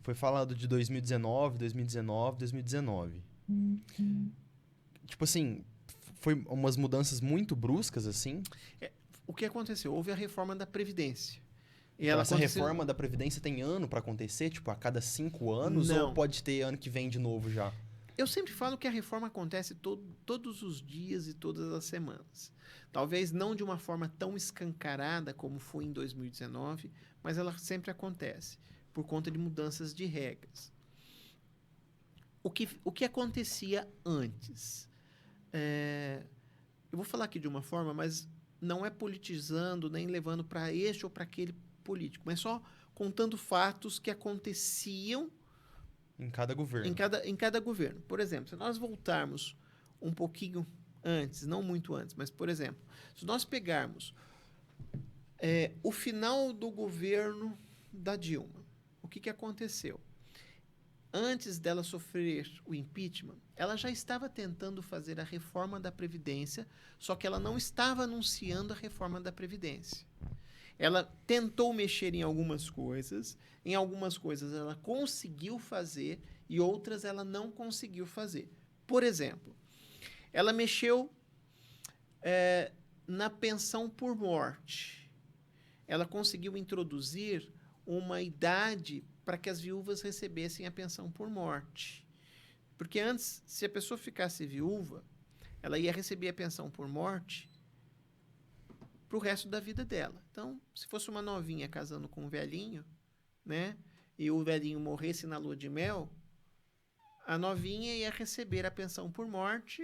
Foi falado de 2019. Tipo assim, foi umas mudanças muito bruscas, assim. O que aconteceu? Houve a reforma da Previdência. Então, essa reforma da Previdência tem ano para acontecer? Tipo, a cada 5 anos? Não. Ou pode ter ano que vem de novo já? Eu sempre falo que a reforma acontece todos os dias e todas as semanas. Talvez não de uma forma tão escancarada como foi em 2019, mas ela sempre acontece, por conta de mudanças de regras. O que acontecia antes? Eu vou falar aqui de uma forma, mas não é politizando, nem levando para este ou para aquele político, mas só contando fatos que aconteciam em cada governo. Em cada governo. Por exemplo, se nós voltarmos um pouquinho antes, não muito antes, mas, por exemplo, se nós pegarmos o final do governo da Dilma, o que aconteceu? Antes dela sofrer o impeachment, ela já estava tentando fazer a reforma da Previdência, só que ela não estava anunciando a reforma da Previdência. Ela tentou mexer em algumas coisas ela conseguiu fazer e outras ela não conseguiu fazer. Por exemplo, ela mexeu na pensão por morte. Ela conseguiu introduzir uma idade para que as viúvas recebessem a pensão por morte. Porque antes, se a pessoa ficasse viúva, ela ia receber a pensão por morte para o resto da vida dela. Então, se fosse uma novinha casando com um velhinho, né, e o velhinho morresse na lua de mel, a novinha ia receber a pensão por morte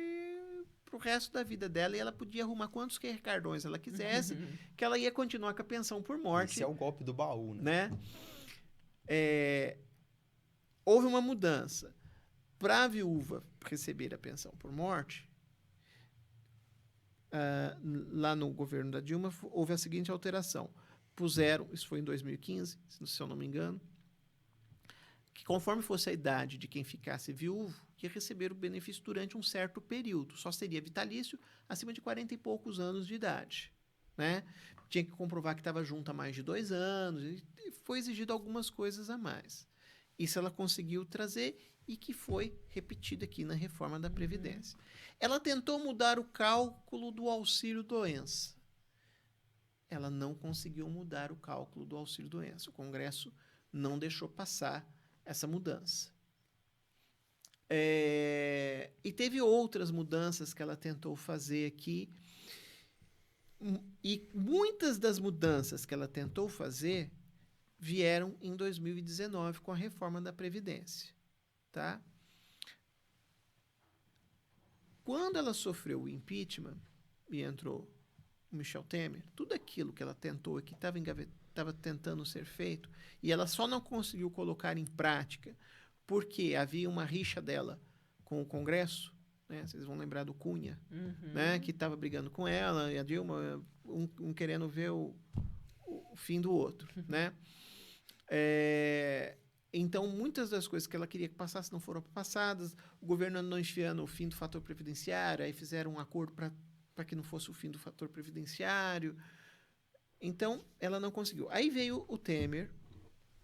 pro resto da vida dela, e ela podia arrumar quantos cartões ela quisesse, que ela ia continuar com a pensão por morte. Esse é o golpe do baú, né? Houve uma mudança. Para a viúva receber a pensão por morte, lá no governo da Dilma, houve a seguinte alteração. Puseram, isso foi em 2015, se eu não me engano, que conforme fosse a idade de quem ficasse viúvo, ia receber o benefício durante um certo período. Só seria vitalício acima de 40 e poucos anos de idade, né? Tinha que comprovar que estava junto há mais de 2 anos, e foi exigido algumas coisas a mais. Isso ela conseguiu trazer e que foi repetido aqui na reforma da Previdência. Ela tentou mudar o cálculo do auxílio-doença. Ela não conseguiu mudar o cálculo do auxílio-doença. O Congresso não deixou passar essa mudança. E teve outras mudanças que ela tentou fazer aqui. E muitas das mudanças que ela tentou fazer vieram em 2019 com a reforma da Previdência. Tá? Quando ela sofreu o impeachment e entrou o Michel Temer, tudo aquilo que ela tentou aqui estava tentando ser feito, e ela só não conseguiu colocar em prática porque havia uma rixa dela com o Congresso, né? Vocês vão lembrar do Cunha, né? Que estava brigando com ela, e a Dilma, um querendo ver o fim do outro, né? Então, muitas das coisas que ela queria que passasse não foram passadas. O governo não enfiando o fim do fator previdenciário, aí fizeram um acordo para que não fosse o fim do fator previdenciário. Então, ela não conseguiu. Aí veio o Temer,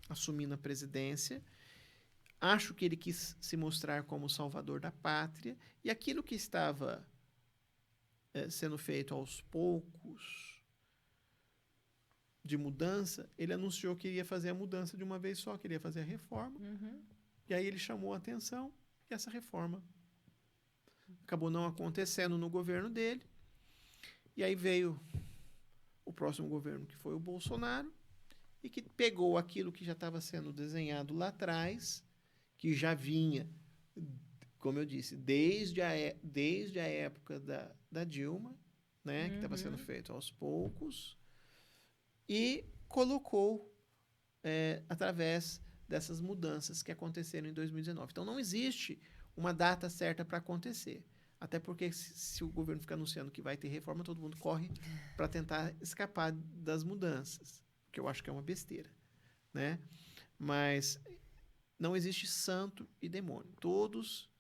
assumindo a presidência. Acho que ele quis se mostrar como o salvador da pátria. E aquilo que estava sendo feito aos poucos, de mudança, ele anunciou que iria fazer a mudança de uma vez só, que ele ia fazer a reforma. E aí ele chamou a atenção, e essa reforma acabou não acontecendo no governo dele. E aí veio o próximo governo, que foi o Bolsonaro, e que pegou aquilo que já estava sendo desenhado lá atrás, que já vinha, como eu disse, desde a época da Dilma, né, que estava sendo feito aos poucos, e colocou através dessas mudanças que aconteceram em 2019. Então, não existe uma data certa para acontecer. Até porque, se o governo ficar anunciando que vai ter reforma, todo mundo corre para tentar escapar das mudanças, que eu acho que é uma besteira, né? Mas não existe santo e demônio. Todos,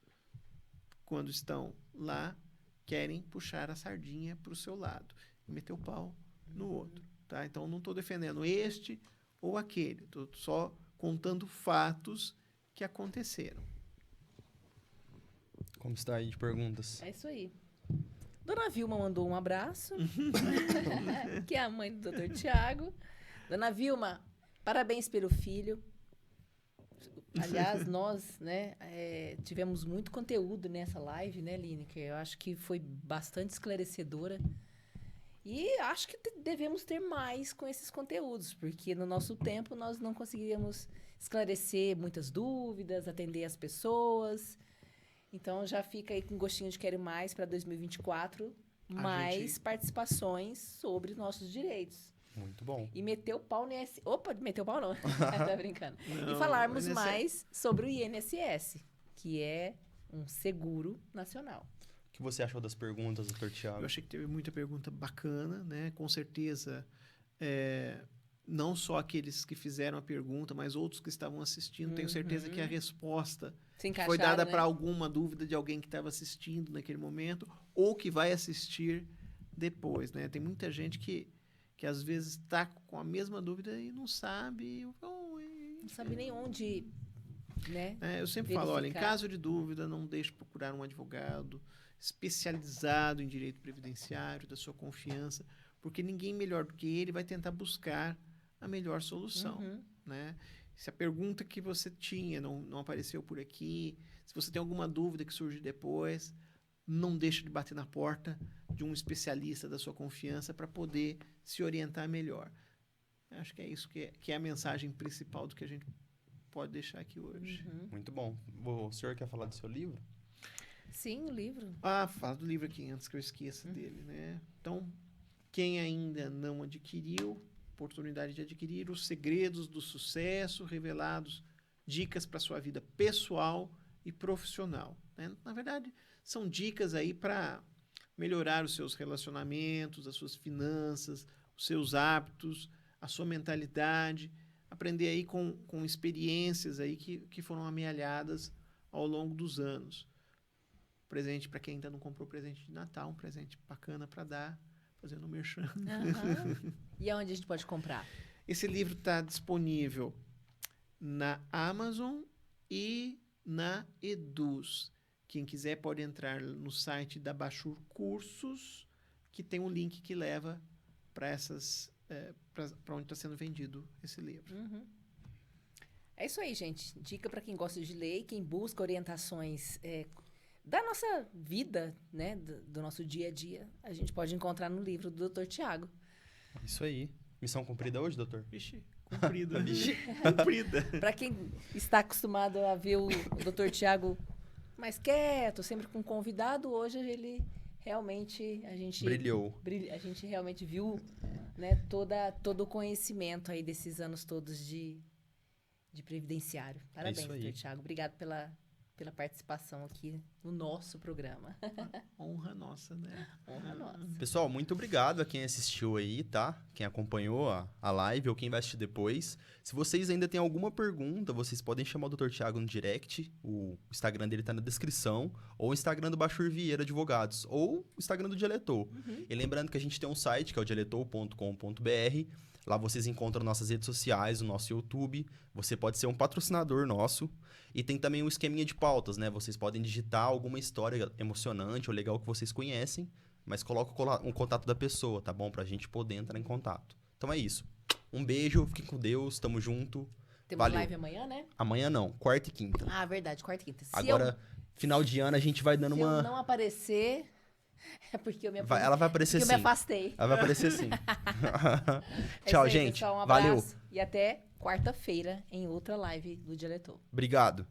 quando estão lá, querem puxar a sardinha para o seu lado e meter o pau no outro. Tá? Então, não estou defendendo este ou aquele. Estou só contando fatos que aconteceram. Como está aí de perguntas? É isso aí. Dona Vilma mandou um abraço, que é a mãe do Dr. Tiago. Dona Vilma, parabéns pelo filho. Aliás, nós, né, tivemos muito conteúdo nessa live, né, Lineker? Eu acho que foi bastante esclarecedora. E acho que devemos ter mais com esses conteúdos, porque no nosso tempo nós não conseguiríamos esclarecer muitas dúvidas, atender as pessoas. Então, já fica aí com gostinho de quero mais para 2024, mais participações sobre nossos direitos. Muito bom. E meter o pau no INSS. Opa, meter o pau não. Tá brincando. Não, e falarmos mais sobre o INSS, que é um seguro nacional. O que você achou das perguntas, doutor Tiago? Eu achei que teve muita pergunta bacana, né? Com certeza, não só aqueles que fizeram a pergunta, mas outros que estavam assistindo. Tenho certeza que a resposta foi dada, né, para alguma dúvida de alguém que estava assistindo naquele momento ou que vai assistir depois, né? Tem muita gente que às vezes está com a mesma dúvida e não sabe. Não sabe nem onde, né? Eu sempre falo, olha, em caso de dúvida, não deixe de procurar um advogado especializado em direito previdenciário, da sua confiança, porque ninguém melhor do que ele vai tentar buscar a melhor solução, né? Se a pergunta que você tinha não apareceu por aqui, se você tem alguma dúvida que surge depois, não deixe de bater na porta de um especialista da sua confiança para poder se orientar melhor. Acho que é isso que é a mensagem principal do que a gente pode deixar aqui hoje. Muito bom. O senhor quer falar do seu livro? Sim, o livro. Fala do livro aqui antes que eu esqueça dele, né? Então, quem ainda não adquiriu, oportunidade de adquirir Os Segredos do Sucesso Revelados, dicas para sua vida pessoal e profissional, né? Na verdade, são dicas aí para melhorar os seus relacionamentos, as suas finanças, os seus hábitos, a sua mentalidade, aprender aí com experiências aí que foram amealhadas ao longo dos anos. Presente para quem ainda não comprou presente de Natal, um presente bacana para dar, fazendo um merchan. E aonde a gente pode comprar? Esse livro está disponível na Amazon e na Eduz. Quem quiser pode entrar no site da Bachur Cursos, que tem um link que leva para essas para onde está sendo vendido esse livro. É isso aí, gente. Dica para quem gosta de ler e quem busca orientações da nossa vida, né, do nosso dia a dia, a gente pode encontrar no livro do Dr. Tiago. Isso aí. Missão cumprida hoje, doutor? Vixe, cumprida. Cumprida. Para quem está acostumado a ver o Dr. Tiago mais quieto, sempre com convidado, hoje ele realmente, a gente realmente viu, né, todo o conhecimento aí desses anos todos de previdenciário. Parabéns, Dr. Tiago. Obrigado pela participação aqui no nosso programa. Honra nossa, né? Honra nossa. Pessoal, muito obrigado a quem assistiu aí, tá? Quem acompanhou a live ou quem vai assistir depois. Se vocês ainda têm alguma pergunta, vocês podem chamar o Dr. Tiago no direct. O Instagram dele tá na descrição. Ou o Instagram do Bachur Vieira Advogados. Ou o Instagram do Dialetou. E lembrando que a gente tem um site, que é o dialetou.com.br. Lá vocês encontram nossas redes sociais, o nosso YouTube. Você pode ser um patrocinador nosso. E tem também um esqueminha de pautas, né? Vocês podem digitar alguma história emocionante ou legal que vocês conhecem, mas coloca o contato da pessoa, tá bom? Pra gente poder entrar em contato. Então é isso. Um beijo, fiquem com Deus, tamo junto. Temos live amanhã, né? Amanhã não, quarta e quinta. Ah, verdade, quarta e quinta. Agora, final de ano, a gente vai dando uma... Se eu não aparecer... É porque eu me Ela vai aparecer sim. Eu me afastei. Ela vai aparecer sim. Tchau, aí, gente. Pessoal, um Valeu. abraço. E até quarta-feira em outra live do Dialetou. Obrigado.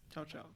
Tchau, tchau.